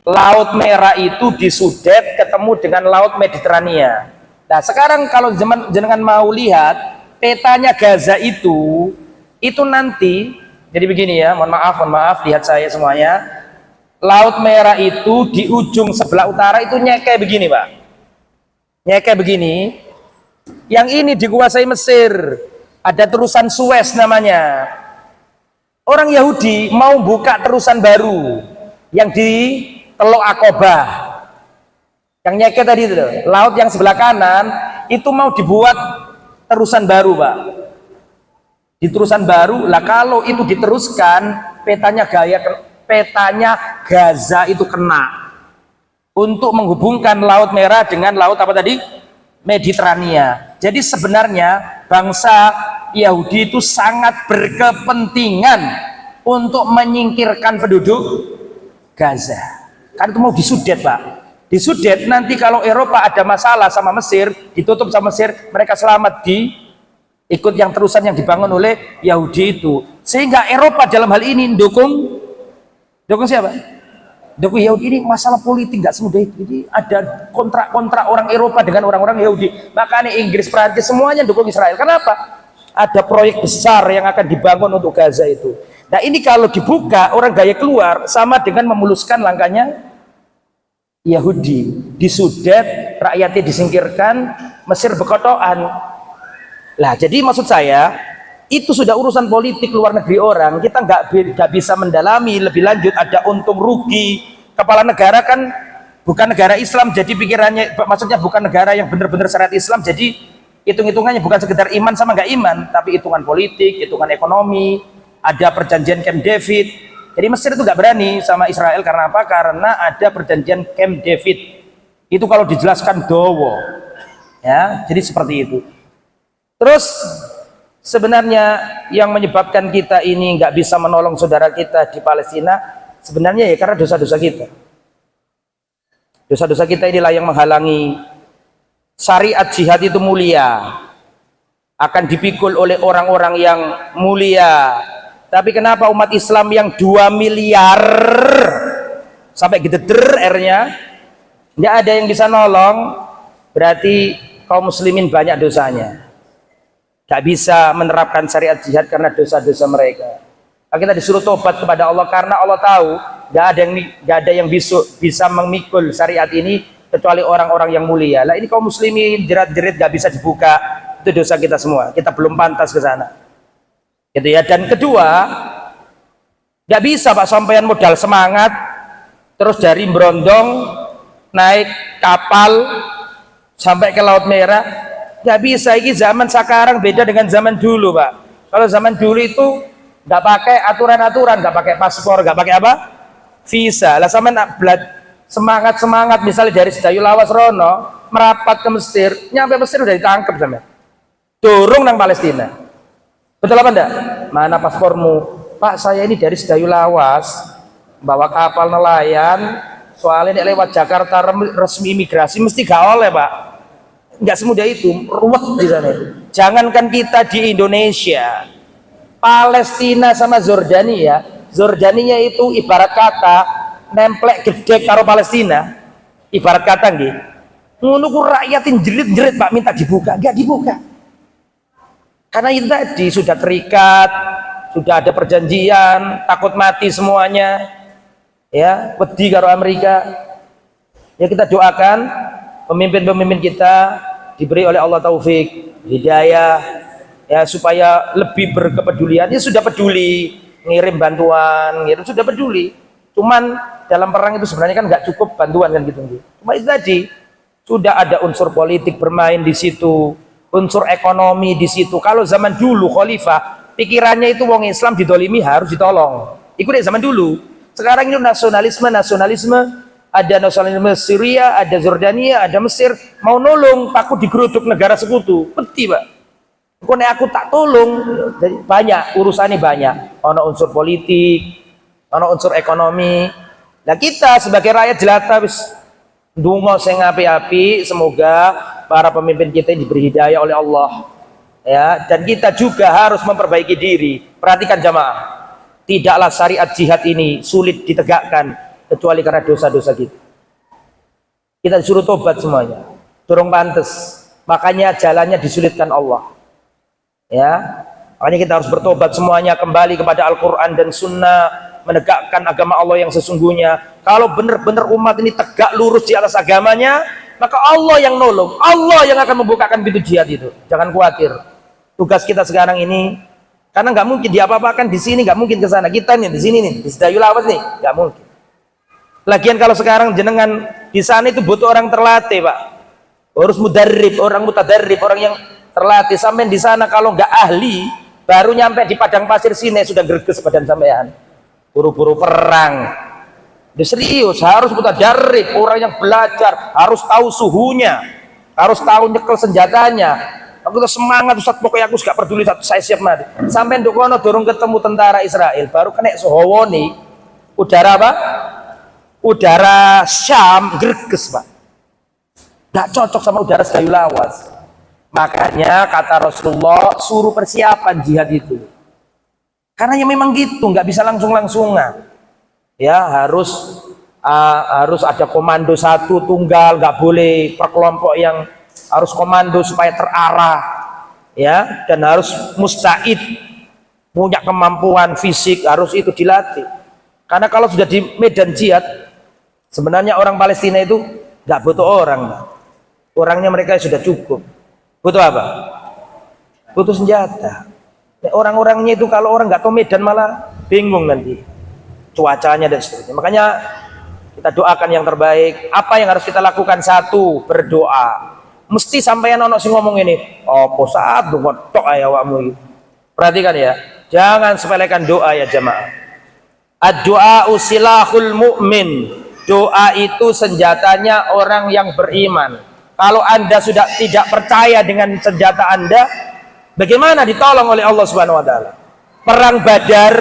Laut Merah itu di Sudet ketemu dengan Laut Mediterania. Nah sekarang kalau jenengan mau lihat petanya Gaza itu nanti jadi begini ya, mohon maaf lihat saya semuanya. Laut Merah itu di ujung sebelah utara itu nyekeh begini Pak, nyekeh begini. Yang ini dikuasai Mesir, ada terusan Suez namanya. Orang Yahudi mau buka terusan baru yang di Teluk Aqaba, yang nyekeh tadi itu, laut yang sebelah kanan itu mau dibuat terusan baru Pak. Di terusan baru lah, kalau itu diteruskan petanya Gaza itu kena untuk menghubungkan Laut Merah dengan laut apa tadi? Mediterania. Jadi sebenarnya bangsa Yahudi itu sangat berkepentingan untuk menyingkirkan penduduk Gaza. Kan itu mau disudet Pak. Disudet nanti kalau Eropa ada masalah sama Mesir, ditutup sama Mesir, mereka selamat ikut yang terusan yang dibangun oleh Yahudi itu. Sehingga Eropa dalam hal ini dukung siapa? Dukung Yahudi. Ini masalah politik nggak semudah itu. Jadi ada kontrak-kontrak orang Eropa dengan orang-orang Yahudi. Makanya Inggris, Prancis semuanya dukung Israel. Kenapa? Ada proyek besar yang akan dibangun untuk Gaza itu. Nah ini kalau dibuka orang gaya keluar sama dengan memuluskan langkahnya Yahudi. Disudet, rakyatnya disingkirkan, Mesir bekotokan. Lah jadi maksud saya itu sudah urusan politik luar negeri orang, kita nggak bisa mendalami lebih lanjut. Ada untung rugi. Kepala negara kan bukan negara Islam, jadi pikirannya maksudnya bukan negara yang benar-benar syariat Islam, jadi hitung-hitungannya bukan sekedar iman sama nggak iman, tapi hitungan politik, hitungan ekonomi. Ada perjanjian Camp David. Jadi Mesir itu nggak berani sama Israel karena apa? Karena ada perjanjian Camp David. Itu kalau dijelaskan dowo, ya. Jadi seperti itu. Terus sebenarnya yang menyebabkan kita ini nggak bisa menolong saudara kita di Palestina sebenarnya ya karena dosa-dosa kita. Dosa-dosa kita inilah yang menghalangi syariat jihad itu mulia. akan dipikul oleh orang-orang yang mulia. Tapi kenapa umat Islam yang 2 miliar sampai gededer R-nya nggak ada yang bisa nolong? Berarti kaum muslimin banyak dosanya, nggak bisa menerapkan syariat jihad karena dosa-dosa mereka. Kita disuruh tobat kepada Allah karena Allah tahu nggak ada yang bisa memikul syariat ini kecuali orang-orang yang mulia. Lah ini kaum muslimin jerat-jerit nggak bisa dibuka, itu dosa kita semua. Kita belum pantas ke sana, gitu ya. Dan kedua, nggak bisa Pak sampean modal semangat terus dari Brondong naik kapal sampai ke Laut Merah, nggak bisa. Ini zaman sekarang beda dengan zaman dulu Pak. Kalau zaman dulu itu nggak pakai aturan-aturan, nggak pakai paspor, nggak pakai apa, visa. Lah sampean semangat misalnya dari Sedayu Lawas Rono merapat ke Mesir, nyampe Mesir udah ditangkap sampean, dorong nang Palestina. Betul apa enggak? Mana paspormu? Pak, saya ini dari Sedayu Lawas bawa kapal nelayan, soalnya nek lewat Jakarta resmi imigrasi mesti gak oleh Pak. Nggak semudah itu, ruwet di sana. Jangankan kita di Indonesia, Palestina sama Jordania itu ibarat kata nemplek gede karo Palestina, ibarat kata nggih. Ngono ku rakyatin jerit-jerit Pak minta dibuka, enggak dibuka. Karena itu tadi sudah terikat, sudah ada perjanjian, takut mati semuanya. Ya, wedi karo Amerika. Ya kita doakan pemimpin-pemimpin kita diberi oleh Allah taufik, hidayah, ya supaya lebih berkepedulian. Ya sudah peduli ngirim bantuan, gitu sudah peduli. Cuman dalam perang itu sebenarnya kan nggak cukup bantuan kan gitu. Cuma itu tadi sudah ada unsur politik bermain di situ, unsur ekonomi di situ. Kalau zaman dulu khalifah pikirannya itu wong Islam didolimi harus ditolong. Itu dari zaman dulu. Sekarang ini nasionalisme, ada nasionalisme Syria, ada Jordania, ada Mesir, mau nolong takut digeruduk negara sekutu. Peti Pak. Kok nek aku tak tolong, banyak urusannya banyak. Ono unsur politik, ono unsur ekonomi. Nah kita sebagai rakyat jelata wis ndonga sing api-api, semoga para pemimpin kita ini diberi hidayah oleh Allah. Ya, dan kita juga harus memperbaiki diri. Perhatikan jamaah, tidaklah syariat jihad ini sulit ditegakkan kecuali karena dosa-dosa kita. Kita disuruh tobat semuanya, dorong pantes. Makanya jalannya disulitkan Allah. Ya, makanya kita harus bertobat semuanya, kembali kepada Al-Quran dan Sunnah, menegakkan agama Allah yang sesungguhnya. Kalau benar-benar umat ini tegak lurus di atas agamanya, maka Allah yang nolong, Allah yang akan membukakan pintu jihad itu. Jangan khawatir. Tugas kita sekarang ini, karena nggak mungkin diapa-apakan di sini, nggak mungkin ke sana. Kita nih di sini nih, di Sedayu Lawas nih, nggak mungkin. Lagian kalau sekarang jenengan di sana itu butuh orang terlatih Pak. Harus mudarrib, orang mutadarrib, orang yang terlatih. Sampai di sana kalau nggak ahli, baru nyampe di padang pasir sini sudah greges badan sampean. Buru-buru perang. Dia serius, harus mutadarrib, orang yang belajar, harus tahu suhunya, harus tahu nyekel senjatanya. Aku tuh semangat Ustaz, pokoknya aku gak peduli, saya siap mati. Sampai ndokono dorong ketemu tentara Israel, baru kena sohowoni. Udara apa? Udara Syam greges Pak. Gak cocok sama udara Sedayu Lawas. Makanya kata Rasulullah suruh persiapan jihad itu. Karena ya memang gitu, nggak bisa langsung-langsungan. Ya harus ada komando satu tunggal, nggak boleh per kelompok yang harus komando supaya terarah. Ya, dan harus musta'id, punya kemampuan fisik, harus itu dilatih. Karena kalau sudah di medan jihad, sebenarnya orang Palestina itu nggak butuh orang. Orangnya mereka sudah cukup. Butuh apa? Butuh senjata. Orang-orangnya itu kalau orang nggak tahu medan malah bingung nanti cuacanya dan seterusnya. Makanya kita doakan yang terbaik. Apa yang harus kita lakukan? Satu, berdoa. Mesti sampai ono sing ngomong ini, apa saat tok awakmu. Perhatikan ya, jangan sepelekan doa ya jamaah. Ad-du'a silahul mu'min. Doa itu senjatanya orang yang beriman. Kalau Anda sudah tidak percaya dengan senjata Anda, bagaimana ditolong oleh Allah Subhanahu wa taala? Perang Badar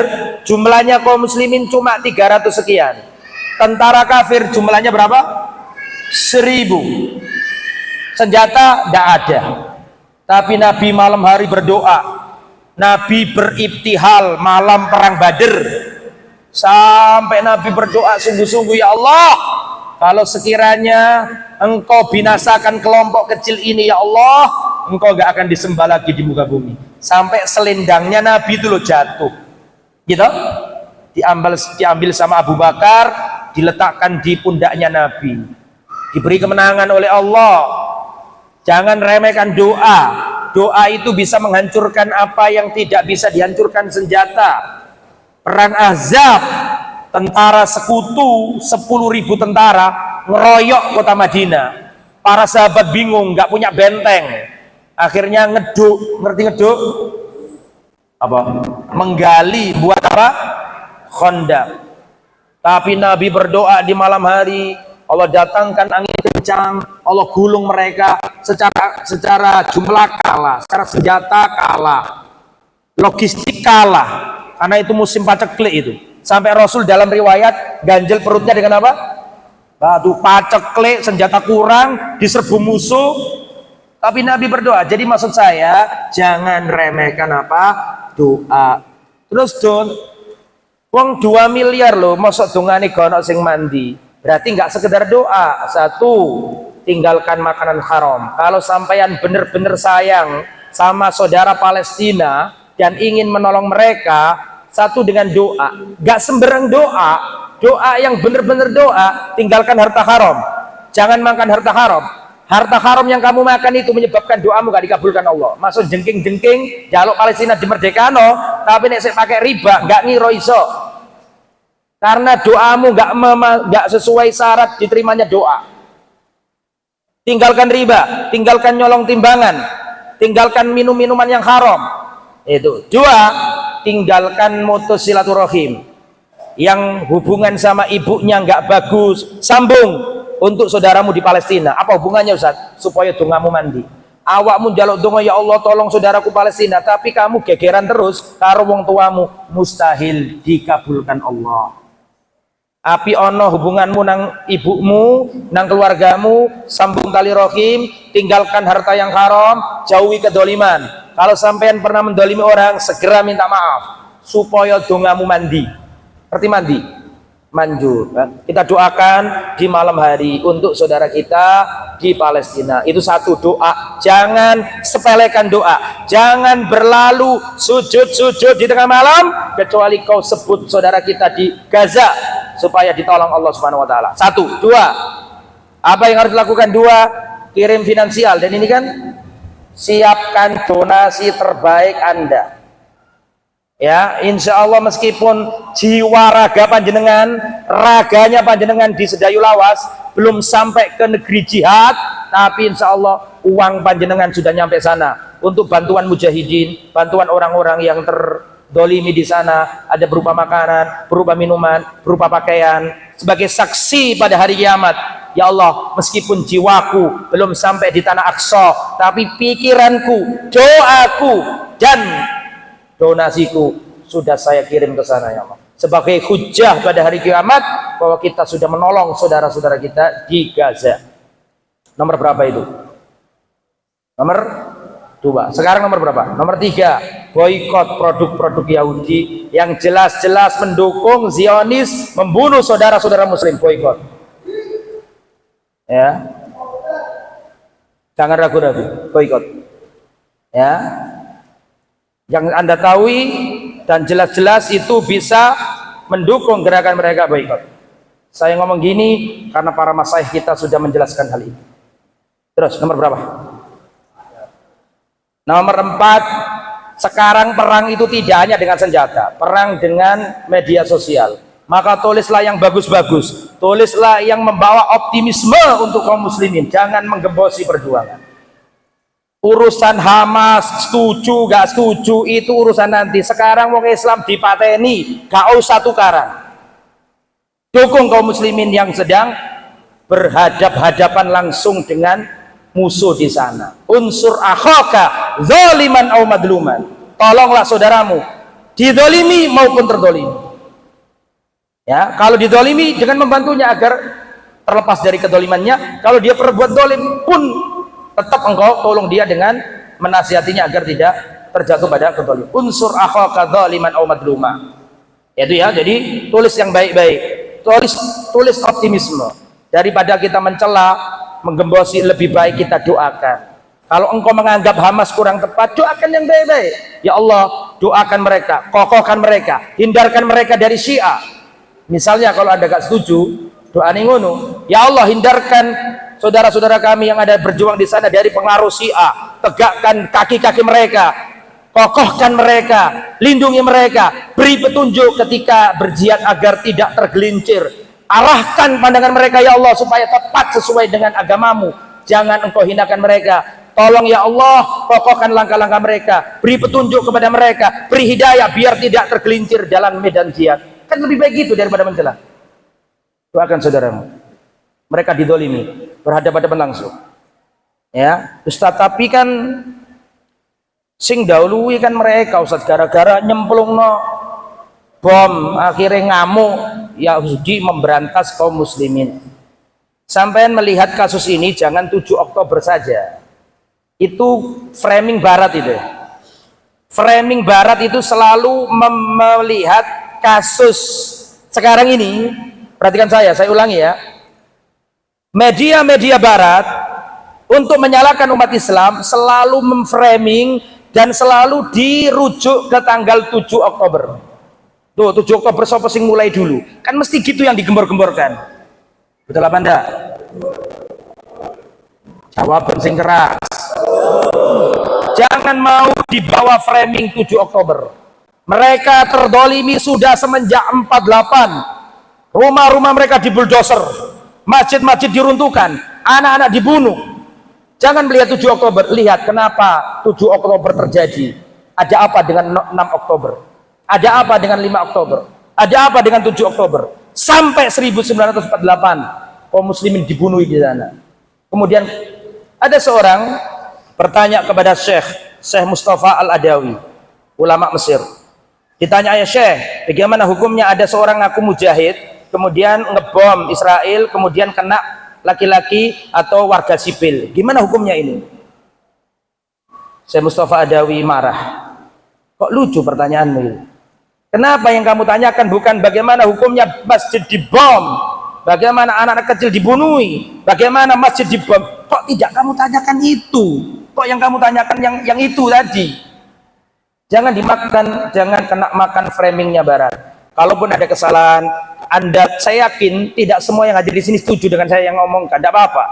jumlahnya kaum muslimin cuma 300 sekian. Tentara kafir jumlahnya berapa? 1000. Senjata tidak ada. Tapi Nabi malam hari berdoa. Nabi beribtihal malam perang Badr. Sampai Nabi berdoa sungguh-sungguh, ya Allah, kalau sekiranya engkau binasakan kelompok kecil ini, ya Allah, engkau gak akan disembah lagi di muka bumi. Sampai selendangnya Nabi itu loh jatuh, gitu, diambil sama Abu Bakar, diletakkan di pundaknya Nabi, diberi kemenangan oleh Allah. Jangan remehkan doa. Doa itu bisa menghancurkan apa yang tidak bisa dihancurkan senjata. Perang Ahzab, tentara sekutu 10.000 tentara ngeroyok kota Madinah. Para sahabat bingung, nggak punya benteng. Akhirnya ngeduk, ngerti ngeduk? Apa? Menggali buat apa? Khandaq. Tapi Nabi berdoa di malam hari, Allah datangkan angin kencang, Allah gulung mereka secara jumlah kalah, secara senjata kalah, logistik kalah. Karena itu musim paceklik itu. Sampai Rasul dalam riwayat ganjel perutnya dengan apa? Batu paceklik, senjata kurang, diserbu musuh. Tapi Nabi berdoa. Jadi maksud saya, jangan remehkan apa? Doa. Terus wong 2 miliar loh, mosok dongane gono sing mandi. Berarti nggak sekedar doa. Satu, tinggalkan makanan haram. Kalau sampean bener-bener sayang sama saudara Palestina dan ingin menolong mereka, satu dengan doa. Nggak sembarang doa. Doa yang bener-bener doa. Tinggalkan harta haram. Jangan makan harta haram. Harta haram yang kamu makan itu menyebabkan doamu gak dikabulkan Allah. Masuk jengking-jengking, jaluk Palestina dimerdekano, tapi nek saya pakai riba, gak ngiro iso. Karena doamu gak sesuai syarat diterimanya doa. Tinggalkan riba, tinggalkan nyolong timbangan, tinggalkan minum-minuman yang haram. Itu. 2, tinggalkan mutus silaturahim. Yang hubungan sama ibunya gak bagus, sambung. Untuk saudaramu di Palestina. Apa hubungannya Ustaz? Supaya dongamu mandi. Awakmu njaluk donga, ya Allah tolong saudaraku Palestina, tapi kamu gegeran terus karo wong tuamu, mustahil dikabulkan Allah. Api ono hubunganmu nang ibumu, nang keluargamu, sambung tali rahim, tinggalkan harta yang haram, jauhi kedoliman. Kalau sampean pernah mendolimi orang, segera minta maaf supaya dongamu mandi. Ngerti mandi? Manjur. Kita doakan di malam hari untuk saudara kita di Palestina. Itu satu doa. Jangan sepelekan doa. Jangan berlalu sujud-sujud di tengah malam kecuali kau sebut saudara kita di Gaza supaya ditolong Allah Subhanahu wa taala. 1, 2. Apa yang harus dilakukan? 2, kirim finansial. Dan ini kan siapkan donasi terbaik Anda. Ya, insya Allah meskipun jiwa raga panjenengan, raganya panjenengan di Sedayu Lawas belum sampai ke negeri jihad, tapi insya Allah uang panjenengan sudah nyampe sana untuk bantuan mujahidin, bantuan orang-orang yang terdolimi di sana, ada berupa makanan, berupa minuman, berupa pakaian, sebagai saksi pada hari kiamat. Ya Allah, meskipun jiwaku belum sampai di tanah Aqsa, tapi pikiranku, doaku, dan donasiku sudah saya kirim ke sana, ya Allah, sebagai hujah pada hari kiamat bahwa kita sudah menolong saudara-saudara kita di Gaza. Nomor berapa itu? Nomor 2. Sekarang nomor berapa? Nomor 3. Boikot produk-produk Yahudi yang jelas-jelas mendukung Zionis membunuh saudara-saudara muslim. Boikot. Ya. Jangan ragu-ragu. Boikot. Ya. Yang Anda tahu dan jelas-jelas itu bisa mendukung gerakan mereka boikot. Saya ngomong gini karena para masyayikh kita sudah menjelaskan hal ini. Terus nomor berapa? Nomor 4. Sekarang perang itu tidak hanya dengan senjata, perang dengan media sosial. Maka tulislah yang bagus-bagus, tulislah yang membawa optimisme untuk kaum muslimin. Jangan menggembosi perjuangan. Urusan Hamas setuju gak setuju itu urusan nanti. Sekarang wong Islam dipateni, gak usah tukaran. Dukung kaum muslimin yang sedang berhadap-hadapan langsung dengan musuh di sana. Unsur akhaka zaliman au madluman. Tolonglah saudaramu didolimi maupun terdolimi. Ya, kalau didolimi dengan membantunya agar terlepas dari kedolimannya. Kalau dia perbuat dolim pun tetap engkau tolong dia dengan menasihatinya agar tidak terjatuh pada kezaliman. Unsur akhaka dzaliman aw madluma. Itu ya, jadi tulis yang baik-baik. Tulis optimisme. Daripada kita mencela, menggembosi, lebih baik kita doakan. Kalau engkau menganggap Hamas kurang tepat, doakan yang baik-baik. Ya Allah, doakan mereka, kokohkan mereka, hindarkan mereka dari Syiah. Misalnya kalau Anda gak setuju, doa ngono. Ya Allah, hindarkan saudara-saudara kami yang ada berjuang di sana dari pengaruh Syiah. Tegakkan kaki-kaki mereka, kokohkan mereka, lindungi mereka, beri petunjuk ketika berjihad agar tidak tergelincir. Arahkan pandangan mereka ya Allah supaya tepat sesuai dengan agamamu. Jangan engkau hinakan mereka. Tolong ya Allah, kokohkan langkah-langkah mereka, beri petunjuk kepada mereka, beri hidayah biar tidak tergelincir dalam medan jihad. Kan lebih baik gitu daripada mencela. Doakan saudaramu. Mereka didolimi, berhadapan langsung. Ya, Ustaz, tapi kan sing dahului kan mereka Ustaz, gara-gara nyemplungno bom akhirnya ngamuk Yahudi memberantas kaum muslimin. Sampai melihat kasus ini jangan 7 Oktober saja. Itu framing barat itu. Framing barat itu selalu melihat kasus sekarang ini. Perhatikan saya ulangi ya. Media-media barat untuk menyalahkan umat Islam selalu memframing dan selalu dirujuk ke tanggal 7 Oktober. Tuh, 7 Oktober sopo sing mulai dulu. Kan mesti gitu yang digembor-gemborkan. Betul apa enggak? Jawaban sing keras. Jangan mau dibawa framing 7 Oktober. Mereka terdolimi sudah semenjak 48. Rumah-rumah mereka dibuldoser, masjid-masjid diruntuhkan, anak-anak dibunuh. Jangan melihat 7 Oktober, lihat kenapa 7 Oktober terjadi. Ada apa dengan 6 Oktober? Ada apa dengan 5 Oktober? Ada apa dengan 7 Oktober? Sampai 1948 kaum muslimin dibunuh di sana. Kemudian ada seorang bertanya kepada Syekh Mustafa Al-Adawi, ulama Mesir. Ditanya, ya Syekh, bagaimana hukumnya ada seorang ngaku mujahid, kemudian ngebom Israel, kemudian kena laki-laki atau warga sipil. Gimana hukumnya ini? Syekh Mustafa Adawi marah. Kok lucu pertanyaanmu ini? Kenapa yang kamu tanyakan bukan bagaimana hukumnya masjid dibom, bagaimana anak-anak kecil dibunuhi, bagaimana masjid dibom? Kok tidak kamu tanyakan itu? Kok yang kamu tanyakan yang itu tadi? Jangan dimakan, jangan kena makan framingnya barat. Kalaupun ada kesalahan, saya yakin tidak semua yang hadir di sini setuju dengan saya yang ngomongkan, tidak apa-apa.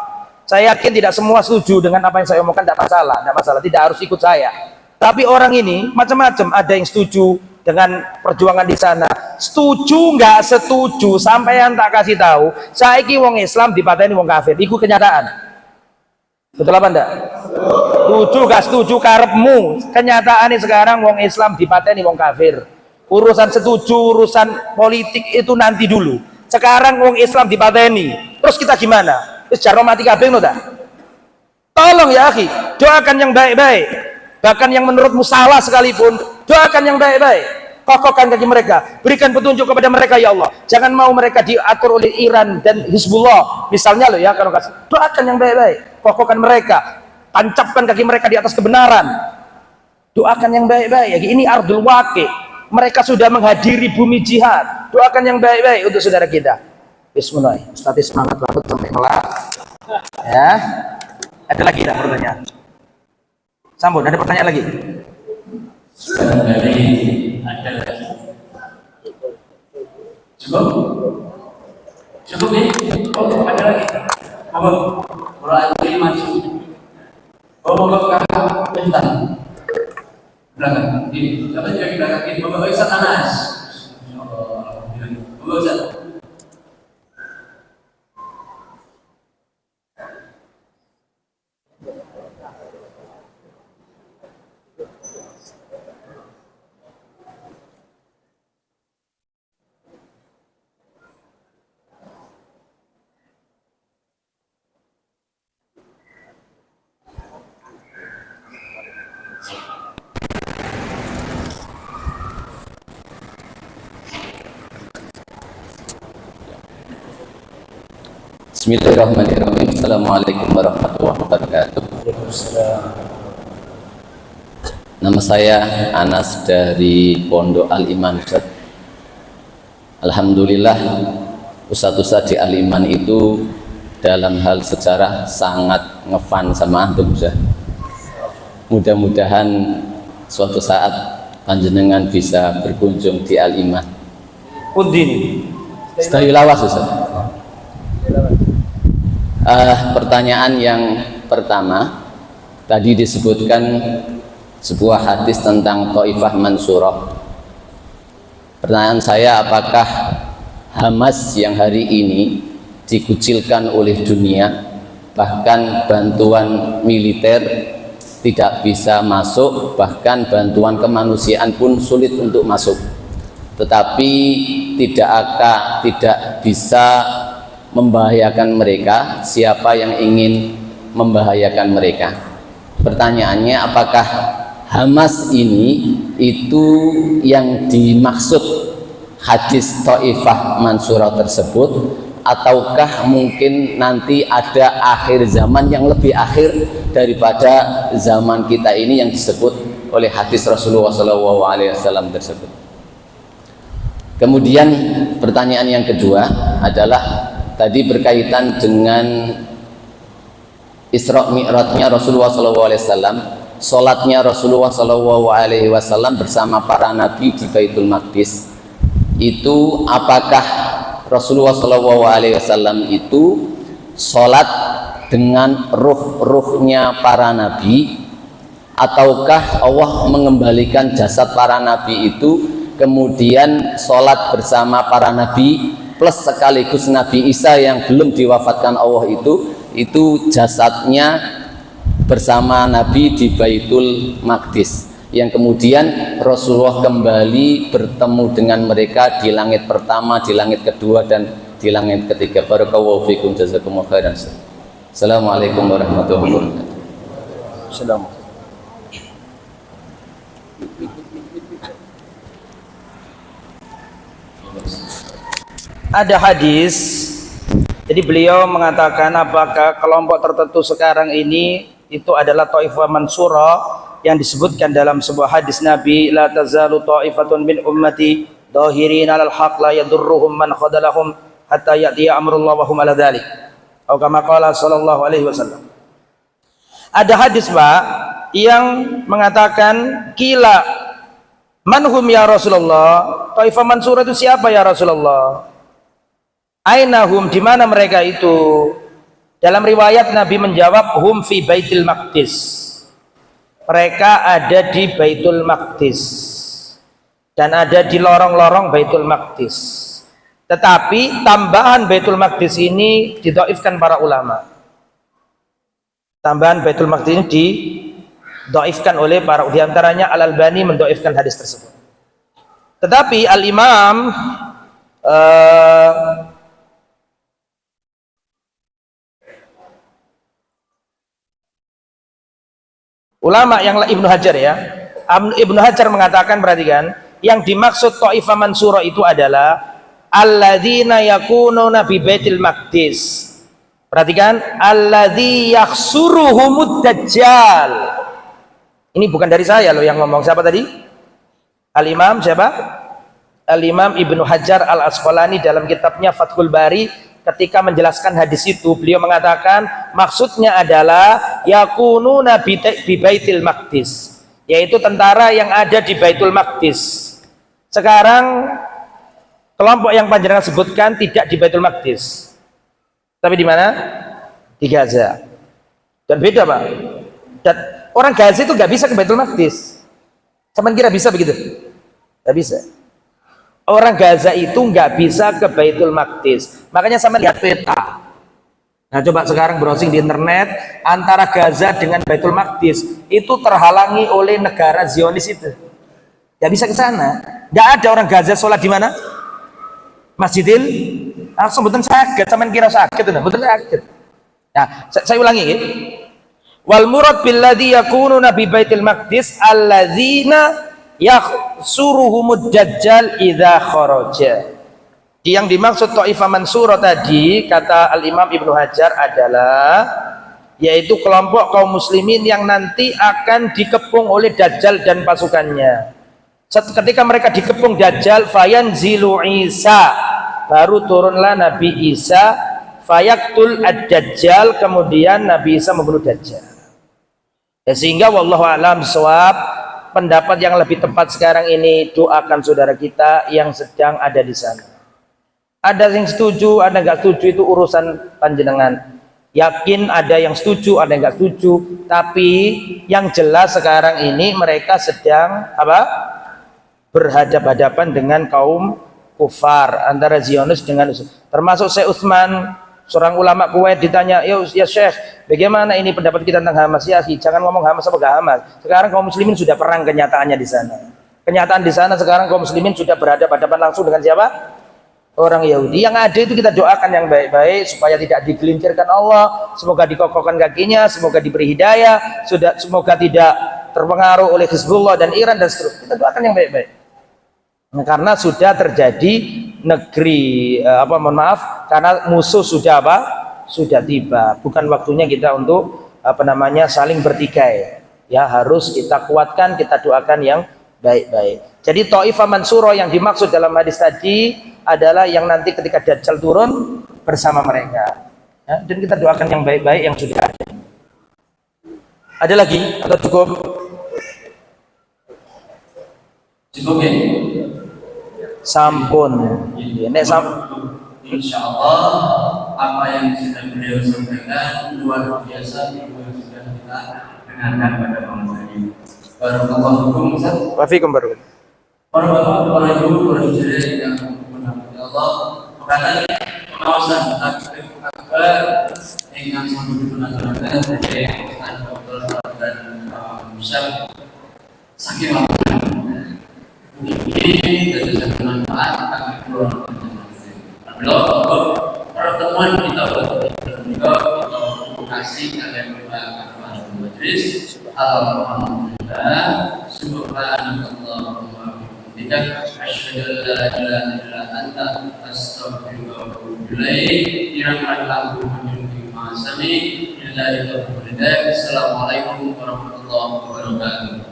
Saya yakin tidak semua setuju dengan apa yang saya omongkan, tidak masalah, tidak harus ikut saya. Tapi orang ini macam-macam, ada yang setuju dengan perjuangan di sana, setuju nggak setuju, sampai yang tak kasih tahu, saiki wong Islam dipateni wong kafir, itu kenyataan. Betul apa enggak? Setuju gak setuju karepmu, kenyataannya sekarang wong Islam dipateni wong kafir. Urusan setuju, urusan politik itu nanti dulu. Sekarang wong Islam dipateni, terus kita gimana? Terus jaro mati kabeh ngono ta? Tolong ya akhi, doakan yang baik-baik. Bahkan yang menurutmu salah sekalipun, doakan yang baik-baik. Kokohkan kaki mereka, berikan petunjuk kepada mereka ya Allah. Jangan mau mereka diatur oleh Iran dan Hizbullah misalnya loh ya, kalau doakan yang baik-baik, kokohkan mereka, tancapkan kaki mereka di atas kebenaran. Doakan yang baik-baik. Ini ardul waqi, mereka sudah menghadiri bumi jihad. Doakan yang baik-baik untuk saudara kita. Bismillah. Ustaz semangat banget sampai kelar. Ya. Ada lagi tak pertanyaan? Sambut, ada pertanyaan lagi? Cukup nih? Oh, ada lagi. Kalau ini maju. Bawa kakak bentar. Belakang. Ini siapa yang belakang? Bawa Ustaz Anas. Bawa Ustaz. Bismillahirrahmanirrahim. Assalamualaikum warahmatullahi wabarakatuh. Nama saya Anas dari Pondok Al-Iman, Ustaz. Alhamdulillah Ustaz-Ustaz di Al-Iman itu dalam hal sejarah sangat ngefan sama antum, Ustaz. Mudah-mudahan suatu saat panjenengan bisa berkunjung di Al-Iman. Udin. Stay lawas, Ustaz. Pertanyaan yang pertama, tadi disebutkan sebuah hadis tentang Taifah Mansurah. Pertanyaan saya, apakah Hamas yang hari ini dikucilkan oleh dunia, bahkan bantuan militer tidak bisa masuk, bahkan bantuan kemanusiaan pun sulit untuk masuk, tetapi tidak bisa membahayakan mereka? Siapa yang ingin membahayakan mereka? Pertanyaannya, apakah Hamas ini itu yang dimaksud hadis Taifah Mansurah tersebut, ataukah mungkin nanti ada akhir zaman yang lebih akhir daripada zaman kita ini yang disebut oleh hadis Rasulullah SAW tersebut? Kemudian pertanyaan yang kedua adalah tadi berkaitan dengan Isra Mi'rajnya Rasulullah SAW, sholatnya Rasulullah SAW bersama para nabi di Baitul Maqdis. Itu apakah Rasulullah SAW itu sholat dengan ruh-ruhnya para nabi, ataukah Allah mengembalikan jasad para nabi itu kemudian sholat bersama para nabi plus sekaligus Nabi Isa yang belum diwafatkan Allah itu jasadnya bersama Nabi di Baitul Maqdis, yang kemudian Rasulullah kembali bertemu dengan mereka di langit pertama, di langit kedua, dan di langit ketiga. Barakallahu fikum, jazakumullah khairan. Assalamualaikum warahmatullahi wabarakatuh. Assalamualaikum. Ada hadis, jadi beliau mengatakan apakah kelompok tertentu sekarang ini itu adalah Taifah Mansurah yang disebutkan dalam sebuah hadis Nabi, la tazalu ta'ifatun min ummati dhahirin 'alal haqq la yadurruhum man khadalahum hatta ya'tiya amrullah wa hum 'ala dzalik. Atau kama qala sallallahu alaihi wasallam. Ada hadis, Pak, yang mengatakan kila manhum ya Rasulullah, Taifah Mansurah itu siapa ya Rasulullah? Ainahum, di mana mereka itu? Dalam riwayat Nabi menjawab, hum fi Baitul Maqdis. Mereka ada di Baitul Maqdis dan ada di lorong-lorong Baitul Maqdis. Tetapi tambahan Baitul Maqdis ini didhaifkan para ulama. Tambahan Baitul Maqdis ini didhaifkan oleh para, di antaranya Al-Albani mendhaifkan hadis tersebut. Tetapi Al-Imam ulama yang Ibnu Hajar ya, Ibnu Hajar mengatakan, perhatikan, yang dimaksud Taifah Mansurah itu adalah alladzina yakununa bi Baitil Maqdis. Perhatikan, alladzi yakhsuruhumud dajjal. Ini bukan dari saya loh yang ngomong. Siapa tadi? Al-Imam siapa? Al-Imam Ibnu Hajar Al-Asqalani dalam kitabnya Fathul Bari, ketika menjelaskan hadis itu beliau mengatakan maksudnya adalah yakununa bi Baitil Maqdis, yaitu tentara yang ada di Baitul Maqdis. Sekarang kelompok yang panjenengan sebutkan tidak di Baitul Maqdis, tapi di mana? Di Gaza. Dan beda, Pak. Dan orang Gaza itu nggak bisa ke Baitul Maqdis. Cuman kira bisa begitu? Nggak bisa. Orang Gaza itu nggak bisa ke Baitul Maqdis. Makanya sama lihat peta. Nah, coba sekarang browsing di internet, antara Gaza dengan Baitul Maqdis itu terhalangi oleh negara Zionis itu. Nggak bisa ke sana. Nggak ada orang Gaza sholat di mana? Masjidil Aqsa. Betul sakit, sama kira sakit, betul sakit. Nah, saya ulangi ya. Wal murad billadzi yakununa bi Baitil Maqdis alladzina yakhsuruhumud dajjal idza kharaja. Yang dimaksud Taifah Mansurah tadi, kata Al-Imam Ibnu Hajar, adalah yaitu kelompok kaum muslimin yang nanti akan dikepung oleh Dajjal dan pasukannya. Ketika mereka dikepung Dajjal, fayanzilu Isa, baru turunlah Nabi Isa, fayaktul ad-Dajjal, kemudian Nabi Isa membunuh Dajjal. Ya, sehingga wallahu a'lam bishawab, pendapat yang lebih tepat sekarang ini, doakan saudara kita yang sedang ada di sana. Ada yang setuju, ada yang nggak setuju, itu urusan panjenengan. Yakin ada yang setuju, ada yang nggak setuju, tapi yang jelas sekarang ini mereka sedang apa? Berhadapan-hadapan dengan kaum kufar, antara Zionis dengan termasuk Syekh Utsman, seorang ulama Kuwait, ditanya, ya Syekh, bagaimana ini pendapat kita tentang Hamas? Ya, jangan ngomong Hamas apa gak Hamas. Sekarang kaum muslimin sudah perang kenyataannya di sana. Kenyataan di sana sekarang kaum muslimin sudah berhadapan-hadapan langsung dengan siapa? Orang Yahudi. Yang ada itu kita doakan yang baik-baik supaya tidak digelincirkan Allah, semoga dikokohkan kakinya, semoga diberi hidayah, semoga tidak terpengaruh oleh Hizbullah dan Iran dan seterusnya. Kita doakan yang baik-baik. Nah, karena sudah terjadi negeri mohon maaf, karena musuh sudah apa? Sudah tiba. Bukan waktunya kita untuk saling bertikai. Ya, harus kita kuatkan, kita doakan yang baik-baik. Jadi Taifah Mansurah yang dimaksud dalam hadis tadi adalah yang nanti ketika Dajjal turun bersama mereka. Ya, dan kita doakan yang baik-baik yang sudah ada. Ada lagi atau cukup? Cukup ya? Sampun. Insya Allah apa yang sudah beliau sampaikan luar biasa yang sudah kita dengarkan pada malam hari. Barakallahu fikum. Wafikum barakatuh. Para bapak, para ibu, para saudara yang dirahmati Allah, perkataan pengawasan akbar yang sambut digunakan dari Dr. dan Musyaf saking ini dari bermanfaat kami keluar pertemuan kita juga kasih kalian berbahagia majlis. Alhamdulillah, subhanallah, asyhadu an la ilaha illa anta, astaghfiruka wa atubu ilaik. Dirahmatkan Tuhan Maha Sami. Assalamualaikum warahmatullahi wabarakatuh.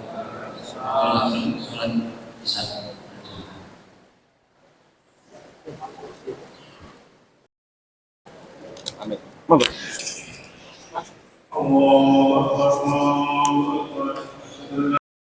Langsung sholat isya. Monggo. Allah